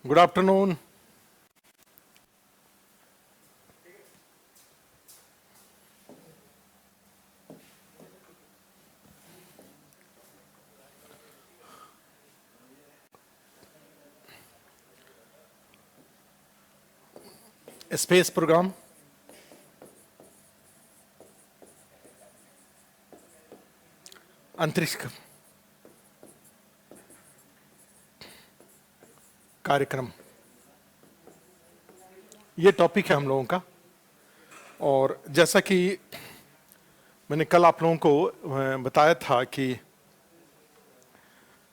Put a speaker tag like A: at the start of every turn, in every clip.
A: Good afternoon. Space program. अंतरिक्ष कार्यक्रम, ये टॉपिक है हम लोगों का। और जैसा कि मैंने कल आप लोगों को बताया था कि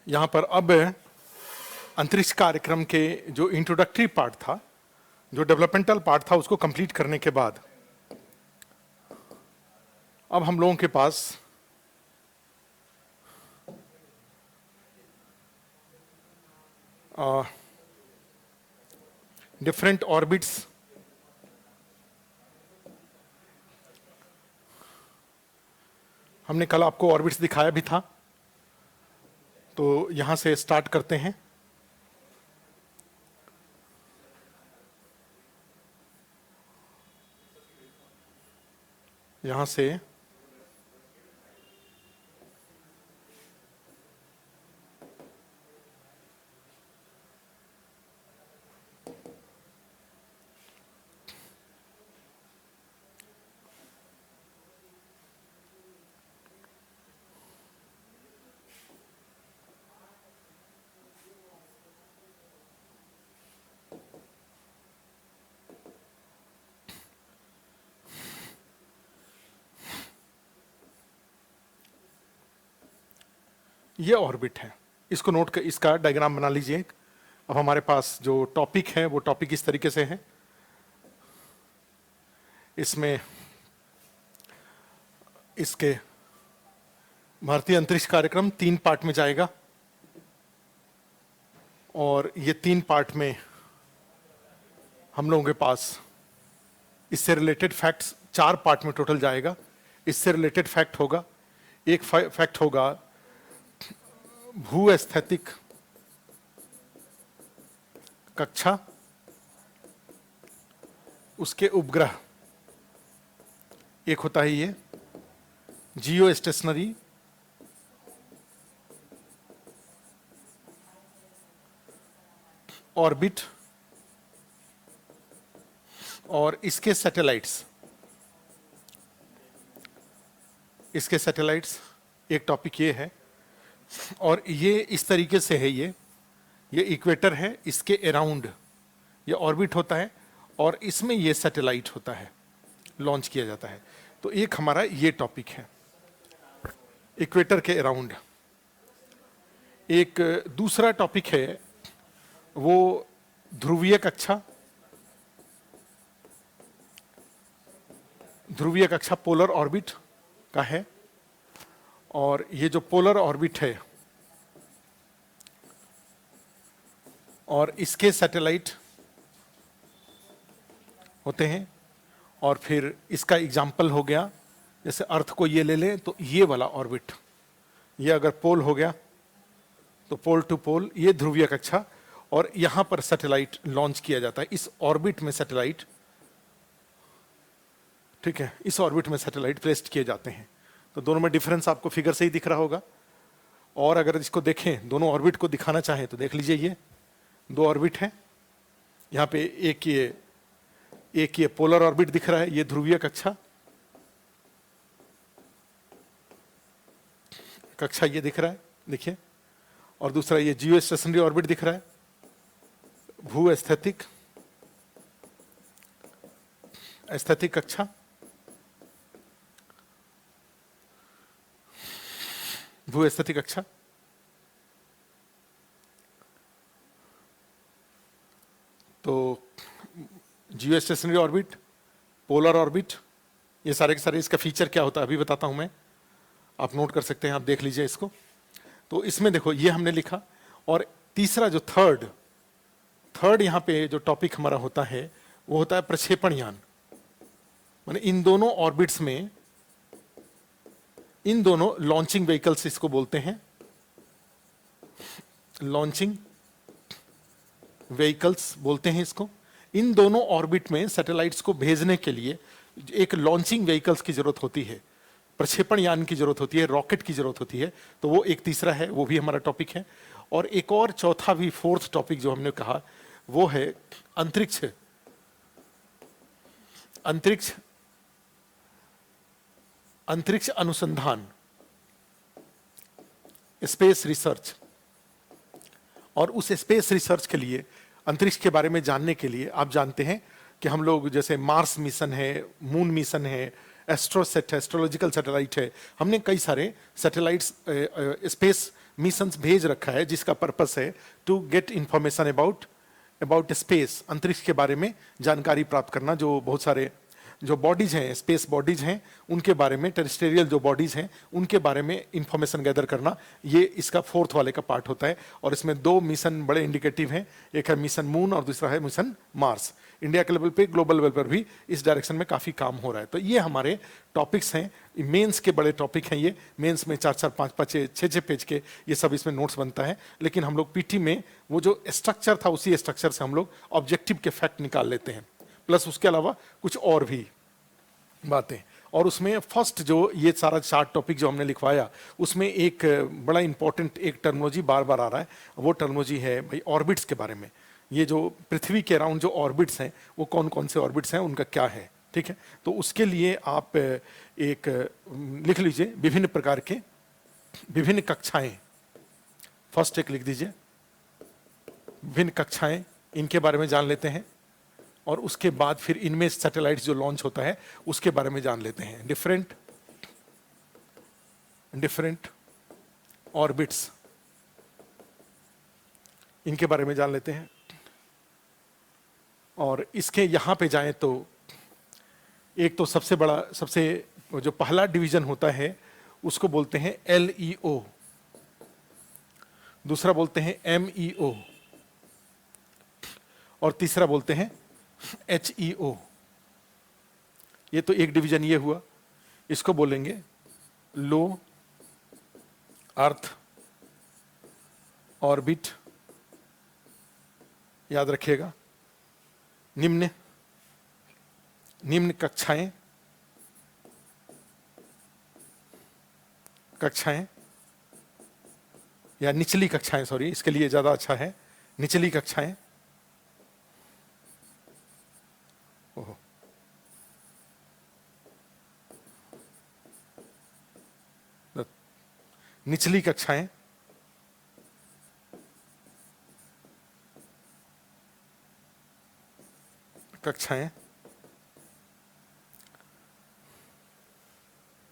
A: यहाँ पर अब अंतरिक्ष कार्यक्रम के जो इंट्रोडक्टरी पार्ट था, जो डेवलपमेंटल पार्ट था, उसको कंप्लीट करने के बाद अब हम लोगों के पास डिफरेंट ऑर्बिट्स, हमने कल आपको ऑर्बिट्स दिखाया भी था, तो यहां से स्टार्ट करते हैं। यहां से ये ऑर्बिट है, इसको नोट कर इसका डायग्राम बना लीजिए। अब हमारे पास जो टॉपिक है वो टॉपिक इस तरीके से है। इसमें इसके भारतीय अंतरिक्ष कार्यक्रम 3 पार्ट में जाएगा, और ये 3 पार्ट में हम लोगों के पास इससे रिलेटेड फैक्ट्स 4 पार्ट में टोटल जाएगा। इससे रिलेटेड फैक्ट होगा, एक फैक्ट होगा भूस्थैतिक कक्षा, उसके उपग्रह, एक होता है ये जियो स्टेशनरी ऑर्बिट, और इसके सैटेलाइट्स, एक टॉपिक ये है। और ये इस तरीके से है, ये इक्वेटर है, इसके अराउंड ये ऑर्बिट होता है, और इसमें ये सैटेलाइट होता है, लॉन्च किया जाता है। तो एक हमारा ये टॉपिक है इक्वेटर के अराउंड। एक दूसरा टॉपिक है वो ध्रुवीय कक्षा, पोलर ऑर्बिट का है। और ये जो पोलर ऑर्बिट है और इसके सैटेलाइट होते हैं। और फिर इसका एग्जाम्पल हो गया, जैसे अर्थ को ये ले लें तो ये वाला ऑर्बिट, ये अगर पोल हो गया तो पोल टू पोल, ये ध्रुवीय कक्षा, और यहां पर सैटेलाइट लॉन्च किया जाता है इस ऑर्बिट में सैटेलाइट, ठीक है, इस ऑर्बिट में सैटेलाइट प्लेस्ड किए जाते हैं। तो दोनों में डिफरेंस आपको फिगर से ही दिख रहा होगा। और अगर इसको देखें, दोनों ऑर्बिट को दिखाना चाहें तो देख लीजिए, ये 2 ऑर्बिट हैं। यहाँ पे एक ये पोलर ऑर्बिट दिख रहा है, ये ध्रुवीय कक्षा ये दिख रहा है, देखिए। और दूसरा ये जियो स्टेशनरी ऑर्बिट दिख रहा है, भूस्थैतिक कक्षा, भूस्थैतिक कक्षा। तो जियो स्टेशनरी ऑर्बिट, पोलर ऑर्बिट, ये सारे के सारे, इसका फीचर क्या होता है अभी बताता हूं मैं, आप नोट कर सकते हैं, आप देख लीजिए इसको। तो इसमें देखो, ये हमने लिखा। और तीसरा जो थर्ड यहाँ पे जो टॉपिक हमारा होता है वो होता है प्रक्षेपण यान। माने इन दोनों ऑर्बिट्स में, इन दोनों लॉन्चिंग व्हीकल्स इसको बोलते हैं, लॉन्चिंग व्हीकल्स बोलते हैं इसको। इन दोनों ऑर्बिट में सैटेलाइट्स को भेजने के लिए एक लॉन्चिंग व्हीकल्स की जरूरत होती है, प्रक्षेपण यान की जरूरत होती है, रॉकेट की जरूरत होती है। तो वो एक तीसरा है, वो भी हमारा टॉपिक है। और एक और चौथा भी, फोर्थ टॉपिक जो हमने कहा, वो है अंतरिक्ष अंतरिक्ष अंतरिक्ष अनुसंधान, स्पेस रिसर्च। और उस स्पेस रिसर्च के लिए, अंतरिक्ष के बारे में जानने के लिए, आप जानते हैं कि हम लोग जैसे मार्स मिशन है, मून मिशन है, एस्ट्रोसेट है, एस्ट्रोलॉजिकल सैटेलाइट है, हमने कई सारे सैटेलाइट्स स्पेस मिशंस भेज रखा है, जिसका पर्पस है to get information about space, अंतरिक्ष के बारे में जानकारी प्राप्त करना। जो बहुत सारे जो बॉडीज हैं, स्पेस बॉडीज हैं, उनके बारे में, टेरेस्ट्रियल जो बॉडीज हैं उनके बारे में इंफॉर्मेशन गैदर करना, ये इसका फोर्थ वाले का पार्ट होता है। और इसमें दो मिशन बड़े इंडिकेटिव हैं, एक है मिशन मून और दूसरा है मिशन मार्स। इंडिया के लेवल पे, ग्लोबल लेवल पर भी इस डायरेक्शन में काफी काम हो रहा है। तो ये हमारे टॉपिक्स हैं, मेंस के बड़े टॉपिक हैं ये। मेंस में 4-4, 5-5, 6-6 पेज के ये सब इसमें नोट्स बनता है। लेकिन हम लोग पीटी में वो जो स्ट्रक्चर था, उसी स्ट्रक्चर से हम लोग ऑब्जेक्टिव के फैक्ट निकाल लेते हैं, प्लस उसके अलावा कुछ और भी बातें। और उसमें फर्स्ट जो ये सारा 4 टॉपिक जो हमने लिखवाया, उसमें एक बड़ा इंपॉर्टेंट एक टर्मिनोलॉजी बार बार आ रहा है। वो टर्मिनोलॉजी है भाई ऑर्बिट्स के बारे में। ये जो पृथ्वी के अराउंड जो ऑर्बिट्स हैं, वो कौन कौन से ऑर्बिट्स हैं, उनका क्या है, ठीक है। तो उसके लिए आप एक लिख लीजिए विभिन्न प्रकार के, विभिन्न कक्षाएं। फर्स्ट एक लिख दीजिए, विभिन्न कक्षाएं, इनके बारे में जान लेते हैं। और उसके बाद फिर इनमें सैटेलाइट्स जो लॉन्च होता है उसके बारे में जान लेते हैं। डिफरेंट ऑर्बिट्स, इनके बारे में जान लेते हैं। और इसके यहां पे जाएं तो एक तो सबसे बड़ा, सबसे जो पहला डिवीजन होता है उसको बोलते हैं LEO, दूसरा बोलते हैं MEO, और तीसरा बोलते हैं HEO। ये तो एक डिवीजन ये हुआ। इसको बोलेंगे लो अर्थ ऑर्बिट, याद रखिएगा। निम्न कक्षाएं या निचली कक्षाएं, सॉरी, इसके लिए ज्यादा अच्छा है निचली कक्षाएं। ओहो, निचली कक्षाएं,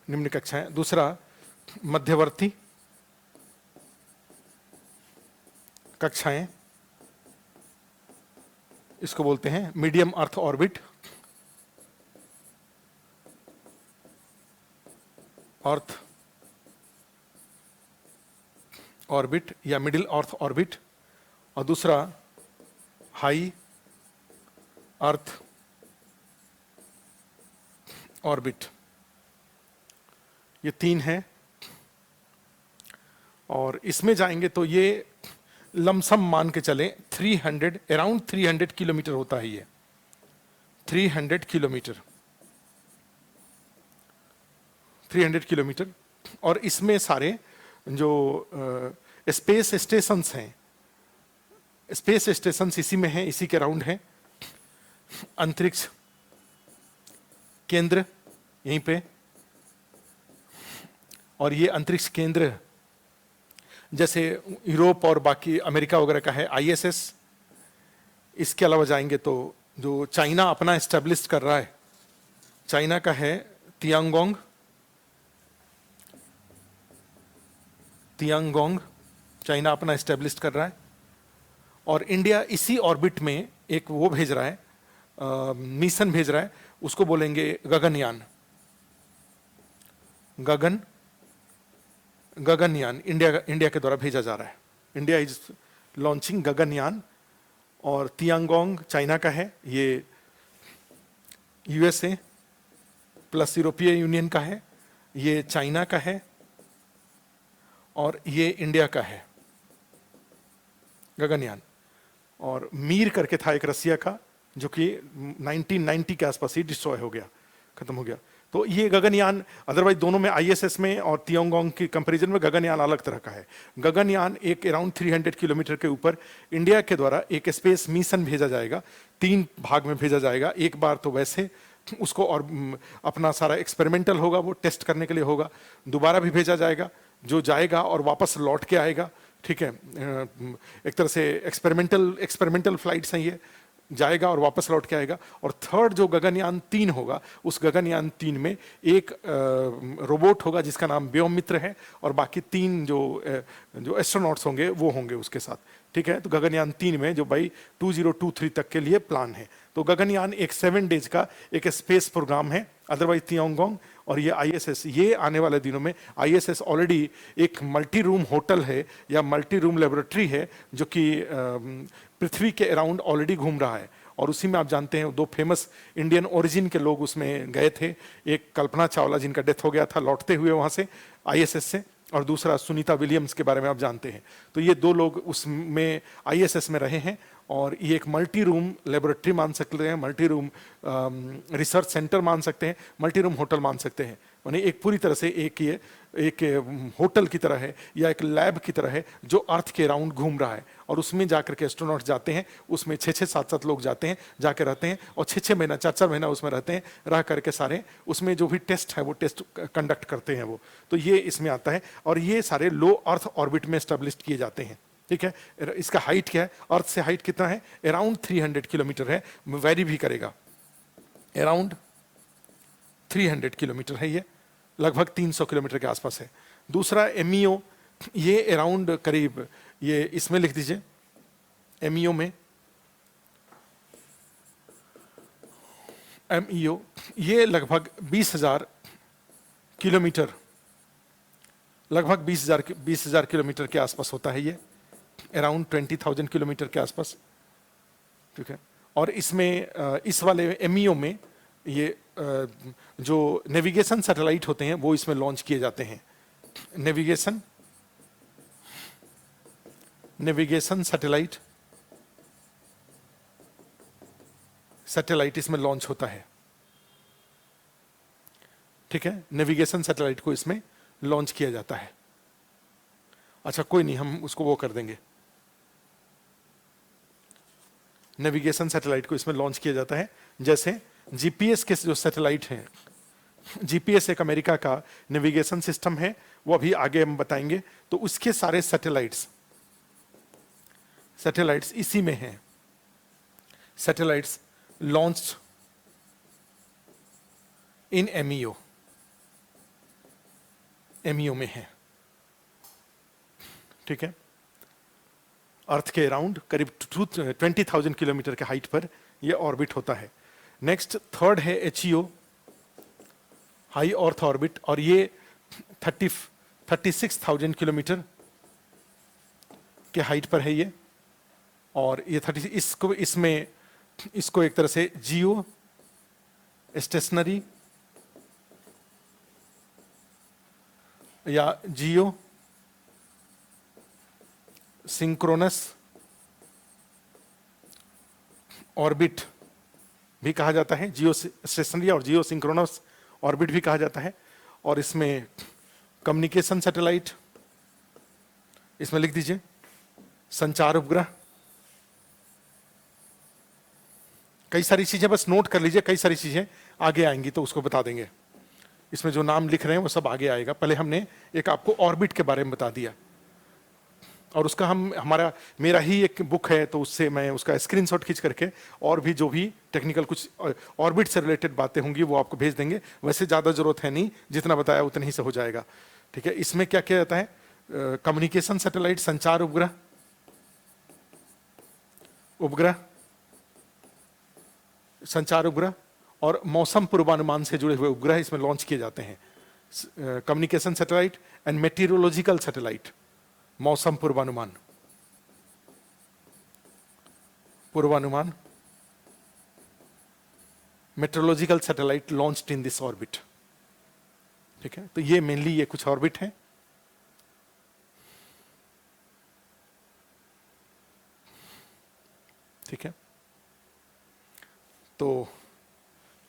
A: निम्न कक्षाएं। दूसरा मध्यवर्ती कक्षाएं, इसको बोलते हैं medium earth orbit, earth orbit या मिडिल अर्थ ऑर्बिट। और दूसरा हाई अर्थ ऑर्बिट। ये 3 है। और इसमें जाएंगे तो ये लमसम मान के चले 300, अराउंड 300 किलोमीटर होता है ये, 300 किलोमीटर। और इसमें सारे जो स्पेस स्टेशंस हैं, स्पेस स्टेशंस इसी में हैं, इसी के अराउंड हैं। अंतरिक्ष केंद्र यहीं पे, और ये अंतरिक्ष केंद्र जैसे यूरोप और बाकी अमेरिका वगैरह का है ISS। इसके अलावा जाएंगे तो जो चाइना अपना एस्टेब्लिश कर रहा है, चाइना का है तियांगोंग, चाइना अपना एस्टेब्लिश कर रहा है। और इंडिया इसी ऑर्बिट में एक वो भेज रहा है, मिशन भेज रहा है, उसको बोलेंगे गगनयान। गगनयान इंडिया के द्वारा भेजा जा रहा है। India is launching Gaganyaan. और तियांगोंग चाइना का है, ये USA प्लस यूरोपीय यूनियन का है, ये चाइना का है, और ये इंडिया का है गगनयान। और मीर करके था एक रसिया का, जो कि 1990 के आसपास ही डिस्ट्रॉय हो गया, खत्म हो गया। तो ये गगनयान, अदरवाइज दोनों में आईएसएस में और तियांगोंग की कंपैरिजन में गगनयान अलग तरह का है। गगनयान एक अराउंड 300 किलोमीटर के ऊपर इंडिया के द्वारा एक स्पेस मिशन भेजा जाएगा, 3 भाग में भेजा जाएगा। एक बार तो वैसे उसको और अपना सारा एक्सपेरिमेंटल होगा, वो टेस्ट करने के लिए होगा। दोबारा भी भेजा जाएगा, जो जाएगा और वापस लौट के आएगा, ठीक है। एक तरह से एक्सपेरिमेंटल फ्लाइट्स हैं ये, जाएगा और वापस लौट के आएगा। और थर्ड जो गगनयान 3 होगा, उस गगनयान 3 में एक रोबोट होगा जिसका नाम व्योममित्र है, और बाकी 3 जो एस्ट्रोनॉट्स होंगे वो होंगे उसके साथ, ठीक है। तो गगनयान 3 में जो भाई 2023 तक के लिए प्लान है। तो गगनयान एक 7 डेज का एक स्पेस प्रोग्राम है। अदरवाइज तियांगोंग और ये आईएसएस, ये आने वाले दिनों में आईएसएस ऑलरेडी एक मल्टी रूम होटल है या मल्टी रूम लेबोरेटरी है, जो कि पृथ्वी के अराउंड ऑलरेडी घूम रहा है। और उसी में आप जानते हैं 2 फेमस इंडियन ओरिजिन के लोग उसमें गए थे, एक कल्पना चावला जिनका डेथ हो गया था लौटते हुए वहां से आईएसएस से, और दूसरा सुनीता विलियम्स के बारे में आप जानते हैं। तो ये 2 लोग उसमें आईएसएस में रहे हैं, और ये एक मल्टी रूम लेबोरेटरी मान सकते हैं, मल्टी रूम रिसर्च सेंटर मान सकते हैं, मल्टी रूम होटल मान सकते हैं। यानी एक पूरी तरह से एक होटल की तरह है या एक लैब की तरह है जो अर्थ के राउंड घूम रहा है। और उसमें जाकर के एस्ट्रोनॉट जाते हैं, उसमें 6-6, 7-7 लोग जाते हैं, जाके रहते हैं, और 6-6 महीना 4-4 महीना उसमें रहते हैं, रह करके सारे उसमें जो भी टेस्ट है वो टेस्ट कंडक्ट करते हैं वो। तो ये इसमें आता है, और ये सारे लो अर्थ ऑर्बिट में एस्टेब्लिश किए जाते हैं, ठीक है। इसका हाइट क्या है, अर्थ से हाइट कितना है, अराउंड 300 किलोमीटर है, वेरी भी करेगा, अराउंड 300 किलोमीटर है, ये लगभग 300 किलोमीटर के आसपास है। दूसरा एमईओ, ये अराउंड करीब, ये इसमें लिख दीजिए एमईओ में, एमईओ ये लगभग 20,000 किलोमीटर, लगभग 20,000 किलोमीटर के आसपास होता है ये, अराउंड 20,000 किलोमीटर के आसपास, ठीक है। और इसमें इस वाले एमईओ में ये जो नेविगेशन सैटेलाइट होते हैं वो इसमें लॉन्च किए जाते हैं। नेविगेशन सैटेलाइट इसमें लॉन्च होता है, ठीक है। नेविगेशन सैटेलाइट को इसमें लॉन्च किया जाता है। अच्छा कोई नहीं, हम उसको वो कर देंगे, नेविगेशन सैटेलाइट को इसमें लॉन्च किया जाता है। जैसे जीपीएस के जो सैटेलाइट हैं, जीपीएस एक अमेरिका का नेविगेशन सिस्टम है, वो अभी आगे हम बताएंगे। तो उसके सारे सैटेलाइट्स इसी में हैं, सैटेलाइट्स लॉन्च्ड इन एमईओ में है, ठीक है। अर्थ के अराउंड करीब 20,000 किलोमीटर के हाइट पर यह ऑर्बिट होता है। नेक्स्ट थर्ड है एचईओ, हाई अर्थ ऑर्बिट, और ये 36,000 किलोमीटर के हाइट पर है ये। और ये इसको एक तरह से जियो स्टेशनरी या जियो सिंक्रोनस ऑर्बिट भी कहा जाता है, जियो स्टेशनरी और जियो सिंक्रोनस ऑर्बिट भी कहा जाता है। और इसमें कम्युनिकेशन सैटेलाइट, इसमें लिख दीजिए संचार उपग्रह, कई सारी चीजें बस नोट कर लीजिए, कई सारी चीजें आगे आएंगी तो उसको बता देंगे। इसमें जो नाम लिख रहे हैं वो सब आगे आएगा। पहले हमने एक आपको ऑर्बिट के बारे में बता दिया, और उसका मेरा ही एक बुक है, तो उससे मैं उसका स्क्रीनशॉट खींच करके और भी जो भी टेक्निकल कुछ ऑर्बिट से रिलेटेड बातें होंगी वो आपको भेज देंगे। वैसे ज़्यादा जरूरत है नहीं, जितना बताया उतना ही से हो जाएगा, ठीक है। इसमें क्या किया जाता है, कम्युनिकेशन सैटेलाइट, संचार उपग्रह और मौसम पूर्वानुमान से जुड़े हुए उपग्रह इसमें लॉन्च किए जाते हैं। Communication satellite and meteorological satellite, मौसम पूर्वानुमान meteorological satellite launched in this orbit, ठीक है। तो ये मेनली ये कुछ ऑर्बिट हैं। तो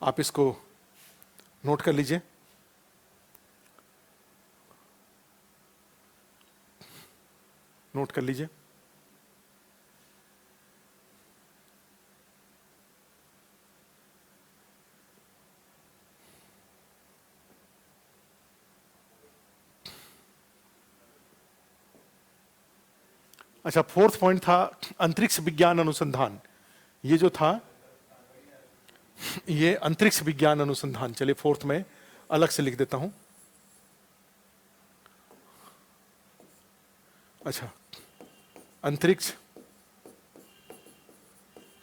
A: आप इसको नोट कर लीजिए। नोट कर लीजिए। अच्छा, फोर्थ पॉइंट था अंतरिक्ष विज्ञान अनुसंधान। ये जो था ये अंतरिक्ष विज्ञान अनुसंधान, चलिए फोर्थ में अलग से लिख देता हूं। अच्छा, अंतरिक्ष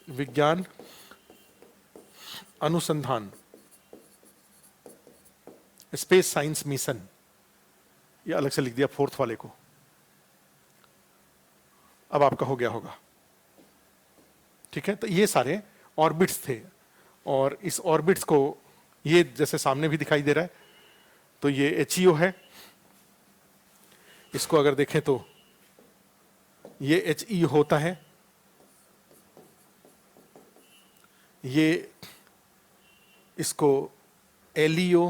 A: विज्ञान अनुसंधान, स्पेस साइंस मिशन, ये अलग से लिख दिया फोर्थ वाले को। अब आपका हो गया होगा, ठीक है। तो ये सारे ऑर्बिट्स थे, और इस ऑर्बिट्स को ये जैसे सामने भी दिखाई दे रहा है, तो ये एचईओ है। इसको अगर देखें तो ये एचई होता है, ये इसको एलईओ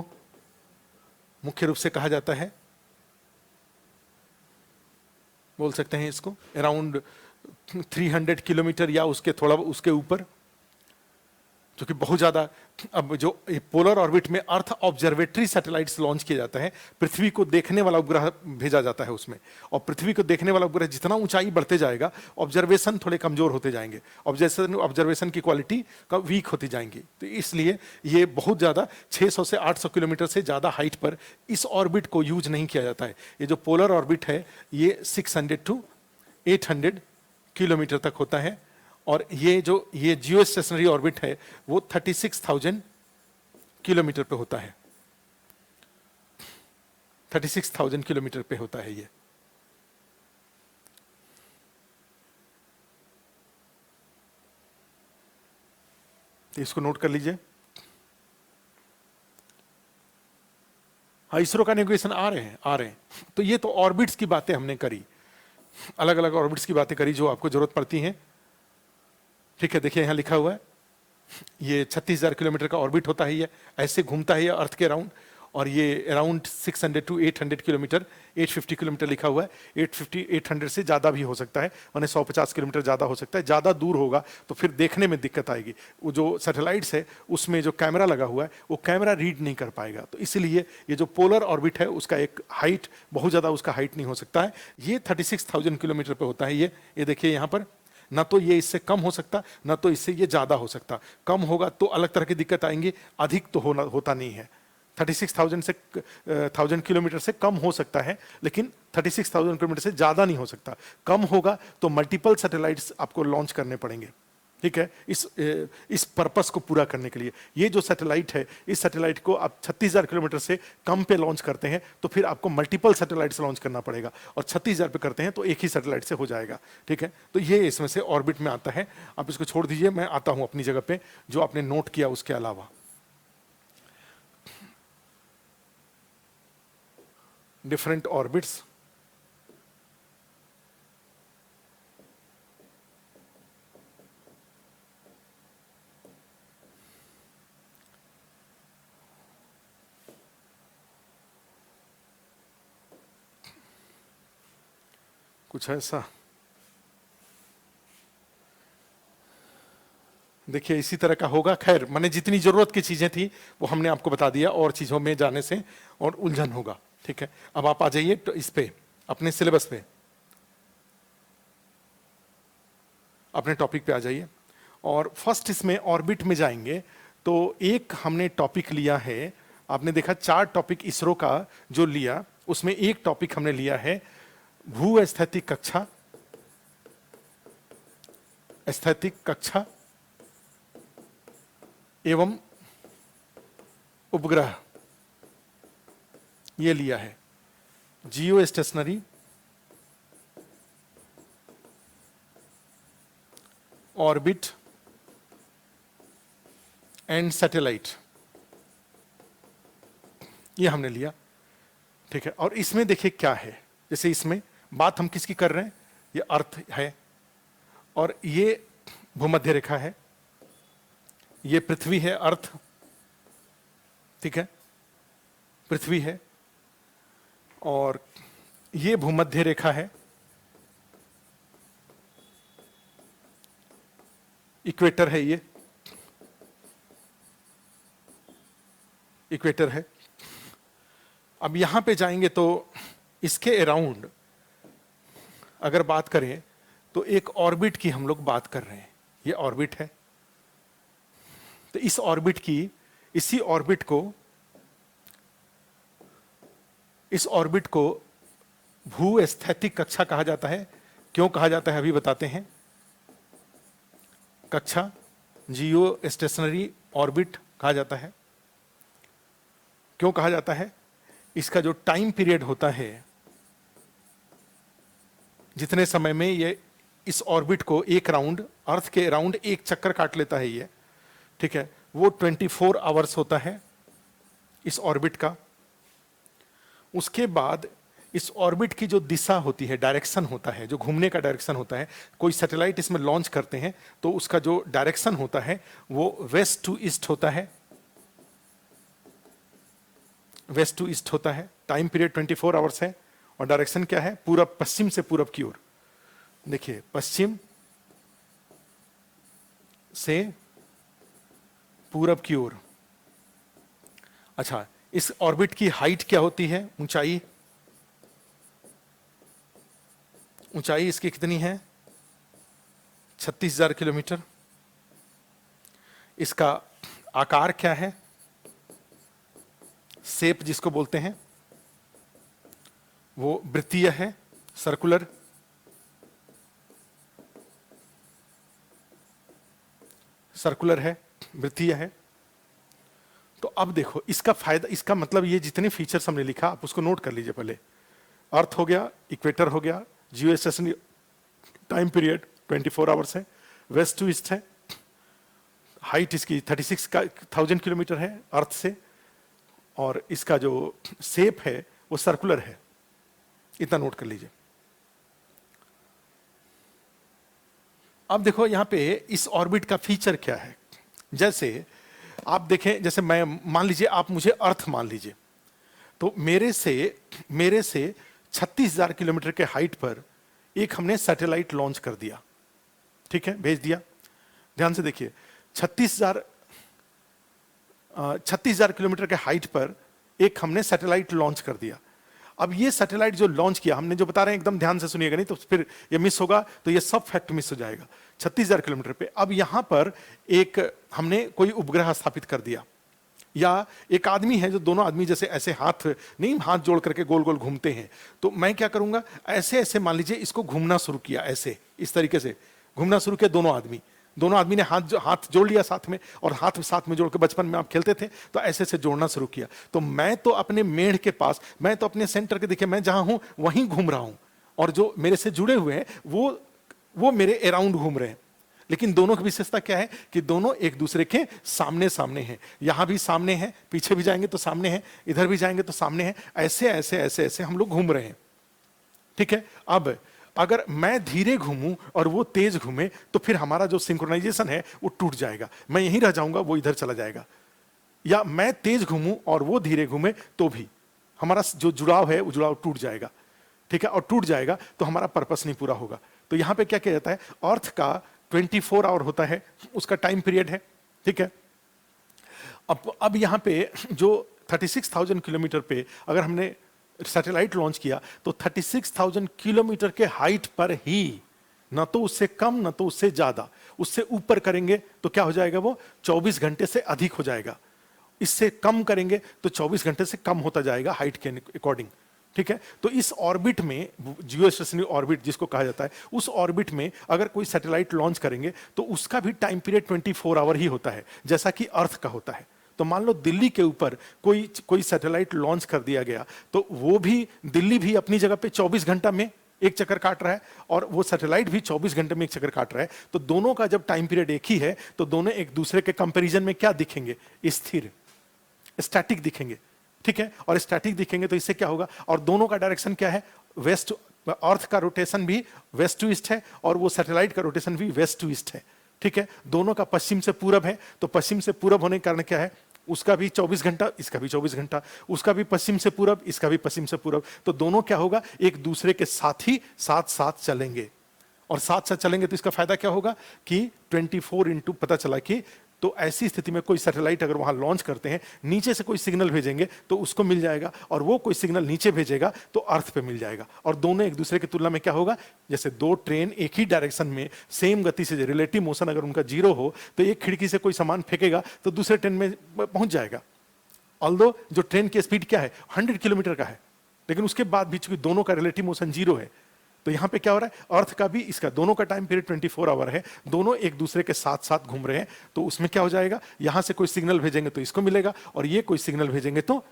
A: मुख्य रूप से कहा जाता है, बोल सकते हैं इसको अराउंड 300 किलोमीटर या उसके थोड़ा उसके ऊपर, जो कि बहुत ज्यादा। अब जो पोलर ऑर्बिट में अर्थ ऑब्जर्वेटरी सैटेलाइट्स लॉन्च किया जाता है, पृथ्वी को देखने वाला उपग्रह भेजा जाता है उसमें, और पृथ्वी को देखने वाला उपग्रह जितना ऊंचाई बढ़ते जाएगा, ऑब्जर्वेशन थोड़े कमजोर होते जाएंगे, ऑब्जर्वेशन की क्वालिटी का वीक होती जाएंगी। तो इसलिए ये बहुत ज्यादा 600 से 800 किलोमीटर से ज्यादा हाइट पर इस ऑर्बिट को यूज नहीं किया जाता है। ये जो पोलर ऑर्बिट है ये 600 टू 800 किलोमीटर तक होता है, और ये जियो स्टेशनरी ऑर्बिट है वो 36,000 किलोमीटर पे होता है। 36,000 किलोमीटर पे होता है ये। तो इसको नोट कर लीजिए। हाँ, इसरो का नेविगेशन आ रहे हैं। तो ये तो ऑर्बिट्स की बातें हमने करी, अलग अलग ऑर्बिट्स की बातें करी जो आपको जरूरत पड़ती हैं, ठीक है। देखिए यहां लिखा हुआ है ये 36,000 किलोमीटर का ऑर्बिट होता है, ये ऐसे घूमता है ये अर्थ के अराउंड, और ये अराउंड 600 टू 800 किलोमीटर, 850 किलोमीटर लिखा हुआ है। 800 से ज़्यादा भी हो सकता है, यानी 150 किलोमीटर ज़्यादा हो सकता है। ज़्यादा दूर होगा तो फिर देखने में दिक्कत आएगी। वो जो सैटेलाइट्स है उसमें जो कैमरा लगा हुआ है वो कैमरा रीड नहीं कर पाएगा, तो इसलिए ये जो पोलर ऑर्बिट है उसका एक हाइट, बहुत ज़्यादा उसका हाइट नहीं हो सकता है। ये 36,000 किलोमीटर पर होता है। ये देखिए यहाँ पर, ना तो ये इससे कम हो सकता, ना तो इससे ये ज्यादा हो सकता। कम होगा तो अलग तरह की दिक्कत आएंगी, अधिक तो होता नहीं है। 36,000 किलोमीटर से कम हो सकता है, लेकिन 36,000 किलोमीटर से ज्यादा नहीं हो सकता। कम होगा तो मल्टीपल सैटेलाइट्स आपको लॉन्च करने पड़ेंगे, ठीक है, इस पर्पस को पूरा करने के लिए। ये जो सैटेलाइट है, इस सैटेलाइट को आप 36,000 किलोमीटर से कम पे लॉन्च करते हैं तो फिर आपको मल्टीपल सैटेलाइट्स लॉन्च करना पड़ेगा, और 36,000 पे करते हैं तो एक ही सैटेलाइट से हो जाएगा, ठीक है। तो ये इसमें से ऑर्बिट में आता है। आप इसको छोड़ दीजिए, मैं आता हूं अपनी जगह पे जो आपने नोट किया उसके अलावा। डिफरेंट ऑर्बिट्स, कुछ ऐसा। देखिए इसी तरह का होगा। खैर, मैंने जितनी जरूरत की चीजें थी वो हमने आपको बता दिया, और चीजों में जाने से और उलझन होगा, ठीक है। अब आप आ जाइए तो इस पे, अपने सिलेबस पे, अपने टॉपिक पे आ जाइए। और फर्स्ट इसमें ऑर्बिट में जाएंगे तो एक हमने टॉपिक लिया है, आपने देखा 4 टॉपिक इसरो का जो लिया, उसमें एक टॉपिक हमने लिया है भू-स्थैतिक कक्षा, स्थैतिक कक्षा एवं उपग्रह, ये लिया है। जियो स्टेशनरी, ऑर्बिट एंड सैटेलाइट, ये हमने लिया, ठीक है। और इसमें देखिए क्या है, जैसे इसमें बात हम किसकी कर रहे हैं, ये अर्थ है, और ये भूमध्य रेखा है, ये पृथ्वी है, अर्थ, ठीक है, पृथ्वी है, और ये भूमध्य रेखा है, इक्वेटर है, ये इक्वेटर है। अब यहां पे जाएंगे तो इसके अराउंड अगर बात करें तो एक ऑर्बिट की हम लोग बात कर रहे हैं, ये ऑर्बिट है। तो इस ऑर्बिट की, इसी ऑर्बिट को, इस ऑर्बिट को भूस्थैतिक कक्षा कहा जाता है। क्यों कहा जाता है अभी बताते हैं। कक्षा, जियो स्टेशनरी ऑर्बिट कहा जाता है। क्यों कहा जाता है? इसका जो टाइम पीरियड होता है, जितने समय में ये इस ऑर्बिट को एक राउंड, अर्थ के राउंड एक चक्कर काट लेता है ये, ठीक है, वो 24 आवर्स होता है इस ऑर्बिट का। उसके बाद इस ऑर्बिट की जो दिशा होती है, डायरेक्शन होता है, जो घूमने का डायरेक्शन होता है, कोई सैटेलाइट इसमें लॉन्च करते हैं तो उसका जो डायरेक्शन होता है वो वेस्ट टू ईस्ट होता है, वेस्ट टू ईस्ट होता है। टाइम पीरियड 24 आवर्स है और डायरेक्शन क्या है? पूरब, पश्चिम से पूरब की ओर। देखिए, पश्चिम से पूरब की ओर। अच्छा, इस ऑर्बिट की हाइट क्या होती है? ऊंचाई, ऊंचाई इसकी कितनी है? 36,000 किलोमीटर। इसका आकार क्या है? शेप जिसको बोलते हैं वो वृत्तीय है, सर्कुलर। सर्कुलर है, वृत्तीय है। तो अब देखो इसका फायदा, इसका मतलब ये जितने फीचर्स हमने लिखा आप उसको नोट कर लीजिए पहले। अर्थ हो गया, इक्वेटर हो गया, जियो स्टेशन, टाइम पीरियड 24 आवर्स है, वेस्ट टू ईस्ट है, हाइट इसकी 36,000 किलोमीटर है अर्थ से, और इसका जो शेप है वो सर्कुलर है। इतना नोट कर लीजिए। अब देखो यहां पे इस ऑर्बिट का फीचर क्या है। जैसे आप देखें, जैसे मैं, मान लीजिए आप मुझे अर्थ मान लीजिए, तो मेरे से 36,000 किलोमीटर के हाइट पर एक हमने सैटेलाइट लॉन्च कर दिया, ठीक है, भेज दिया। ध्यान से देखिए, 36,000 किलोमीटर के हाइट पर एक हमने सैटेलाइट लॉन्च कर दिया। अब ये सैटेलाइट जो लॉन्च किया, हमने जो बता रहे हैं एकदम ध्यान से सुनिएगा, नहीं तो फिर ये मिस होगा, तो ये सब फैक्ट मिस हो जाएगा। 36,000 किलोमीटर पे अब यहां पर एक हमने कोई उपग्रह स्थापित कर दिया, या एक आदमी है, जो दोनों आदमी जैसे ऐसे हाथ नहीं, हाथ जोड़ करके गोल गोल घूमते हैं, तो मैं क्या करूंगा, ऐसे ऐसे मान लीजिए इसको घूमना शुरू किया, ऐसे इस तरीके से घूमना शुरू किया। दोनों आदमी ने हाथ जोड़ लिया साथ में, और हाथ साथ में जोड़ के, बचपन में आप खेलते थे तो ऐसे ऐसे जोड़ना शुरू किया। तो मैं तो अपने मेढ़ के पास, मैं तो अपने सेंटर के, देखिए मैं जहां हूं वहीं घूम रहा हूं, और जो मेरे से जुड़े हुए हैं वो मेरे अराउंड घूम रहे हैं। लेकिन दोनों की विशेषता क्या है कि दोनों एक दूसरे के सामने सामने हैं। यहां भी सामने है, पीछे भी जाएंगे तो सामने है, इधर भी जाएंगे तो सामने है, ऐसे ऐसे ऐसे ऐसे हम लोग घूम रहे हैं, ठीक है। अब अगर मैं धीरे घूमूं और वो तेज घूमे तो फिर हमारा जो सिंक्रोनाइजेशन है वो टूट जाएगा, मैं यहीं रह जाऊंगा, वो इधर चला जाएगा। या मैं तेज घूमूं और वो धीरे घूमे तो भी हमारा जो जुड़ाव है वो जुड़ाव टूट जाएगा, ठीक है, और टूट जाएगा तो हमारा पर्पस नहीं पूरा होगा। तो यहां पे क्या किया जाता है, अर्थ का 24 आवर होता है, उसका टाइम पीरियड है, ठीक है। अब यहां पे जो 36,000 किलोमीटर पे अगर हमने सैटेलाइट लॉन्च किया, तो 36,000 किलोमीटर के हाइट पर ही, ना तो उससे कम ना तो उससे ज्यादा, उससे ऊपर करेंगे तो क्या हो जाएगा, वो 24 घंटे से अधिक हो जाएगा। इससे कम करेंगे तो 24 घंटे से कम होता जाएगा हाइट के अकॉर्डिंग, ठीक है। तो इस ऑर्बिट में, जियो स्टेशनरी ऑर्बिट जिसको कहा जाता है, उस ऑर्बिट में अगर कोई सैटेलाइट लॉन्च करेंगे तो उसका भी टाइम पीरियड 24 आवर ही होता है, जैसा कि अर्थ का होता है। तो मान लो दिल्ली के ऊपर कोई सैटेलाइट लॉन्च कर दिया गया, तो वो भी, दिल्ली भी अपनी जगह पे 24 घंटा में एक चक्कर काट रहा है, और वो सैटेलाइट भी 24 घंटे में एक चक्कर काट रहा है। तो दोनों का जब टाइम पीरियड एक ही है, तो दोनों एक दूसरे के कंपैरिजन में क्या दिखेंगे, स्थिर, स्टैटिक दिखेंगे, ठीक है। और स्टैटिक दिखेंगे तो इससे क्या होगा, और दोनों का डायरेक्शन क्या है, वेस्ट, अर्थ का रोटेशन भी वेस्ट टू ईस्ट है और वो सैटेलाइट का रोटेशन भी वेस्ट टू ईस्ट है। ठीक है, दोनों का पश्चिम से पूरब है, तो पश्चिम से पूरब होने के कारण क्या है, उसका भी 24 घंटा, इसका भी 24 घंटा, उसका भी पश्चिम से पूरब, इसका भी पश्चिम से पूरब, तो दोनों क्या होगा, एक दूसरे के साथ ही साथ साथ चलेंगे। और साथ साथ चलेंगे तो इसका फायदा क्या होगा कि 24 इंटू, पता चला कि तो ऐसी स्थिति में कोई सैटेलाइट अगर वहां लॉन्च करते हैं, नीचे से कोई सिग्नल भेजेंगे तो उसको मिल जाएगा, और वो कोई सिग्नल नीचे भेजेगा तो अर्थ पे मिल जाएगा, और दोनों एक दूसरे की तुलना में क्या होगा, जैसे दो ट्रेन एक ही डायरेक्शन में सेम गति से, रिलेटिव मोशन अगर उनका जीरो हो तो एक खिड़की से कोई सामान फेंकेगा तो दूसरे ट्रेन में पहुंच जाएगा। ऑल्दो जो ट्रेन की स्पीड क्या है, 100 किलोमीटर का है, लेकिन उसके बाद भी चूंकि दोनों का रिलेटिव मोशन जीरो है, तो यहां पे क्या हो रहा है, अर्थ का भी, इसका दोनों का टाइम पीरियड 24 आवर है, दोनों एक दूसरे के साथ साथ घूम रहे हैं, तो उसमें क्या हो जाएगा, यहां से कोई सिग्नल भेजेंगे तो इसको मिलेगा, और ये कोई सिग्नल भेजेंगे तो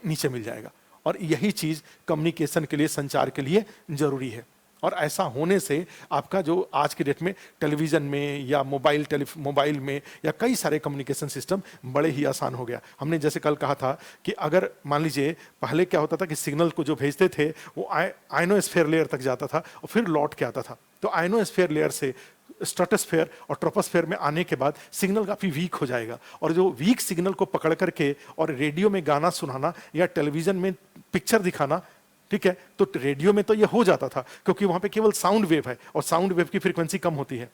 A: नीचे मिल जाएगा। और यही चीज कम्युनिकेशन के लिए, संचार के लिए जरूरी है। और ऐसा होने से आपका जो आज के डेट में टेलीविजन में या मोबाइल में या कई सारे कम्युनिकेशन सिस्टम बड़े ही आसान हो गया। हमने जैसे कल कहा था कि अगर मान लीजिए पहले क्या होता था कि सिग्नल को जो भेजते थे वो आयनोस्फीयर लेयर तक जाता था और फिर लौट के आता था, तो आयनोस्फीयर लेयर से स्ट्रेटोस्फीयर और ट्रोपोस्फीयर में आने के बाद सिग्नल काफी वीक हो जाएगा, और जो वीक सिग्नल को पकड़ करके और रेडियो में गाना सुनाना या टेलीविजन में पिक्चर दिखाना, ठीक है, तो रेडियो में तो ये हो जाता था क्योंकि वहां पे केवल साउंड वेव है और साउंड वेव की फ्रीक्वेंसी कम होती है,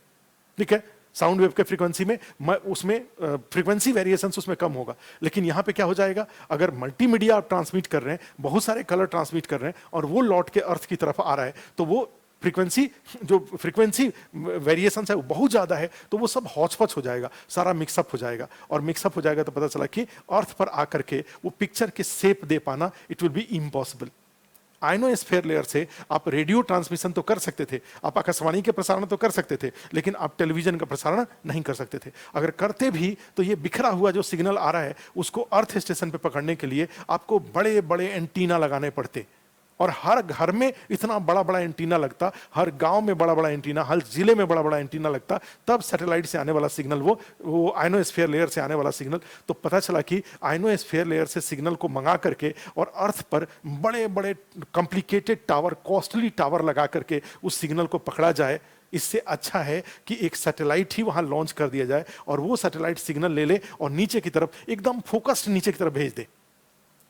A: ठीक है, साउंड वेव के फ्रीक्वेंसी में उसमें फ्रीक्वेंसी वेरिएशंस उसमें कम होगा। लेकिन यहां पे क्या हो जाएगा, अगर मल्टीमीडिया आप ट्रांसमिट कर रहे हैं, बहुत सारे कलर ट्रांसमिट कर रहे हैं और वो लौट के अर्थ की तरफ आ रहा है, तो वो फ्रीक्वेंसी वेरिएशंस है वो बहुत ज्यादा है, तो वो सब हौच पौच हो जाएगा, सारा मिक्सअप हो जाएगा, और मिक्सअप हो जाएगा तो पता चला कि अर्थ पर आकर के वो पिक्चर के शेप दे पाना it will B impossible. Ionosphere layer से आप रेडियो ट्रांसमिशन तो कर सकते थे, आप आकाशवाणी के प्रसारण तो कर सकते थे, लेकिन आप टेलीविजन का प्रसारण नहीं कर सकते थे। अगर करते भी तो ये बिखरा हुआ जो सिग्नल आ रहा है उसको अर्थ स्टेशन पे पकड़ने के लिए आपको बड़े बड़े एंटीना लगाने पड़ते, और हर घर में इतना बड़ा बड़ा एंटीना लगता, हर गांव में बड़ा बड़ा एंटीना, हर जिले में बड़ा बड़ा एंटीना लगता, तब सैटेलाइट से आने वाला सिग्नल, वो आयनोस्फीयर लेयर से आने वाला सिग्नल, तो पता चला कि आयनोस्फीयर लेयर से सिग्नल को मंगा करके और अर्थ पर बड़े बड़े कॉम्प्लिकेटेड टावर, कॉस्टली टावर लगा करके उस सिग्नल को पकड़ा जाए। इससे अच्छा है कि एक सैटेलाइट ही वहां लॉन्च कर दिया जाए और वो सैटेलाइट सिग्नल ले ले और नीचे की तरफ एकदम फोकस्ड नीचे की तरफ भेज दे,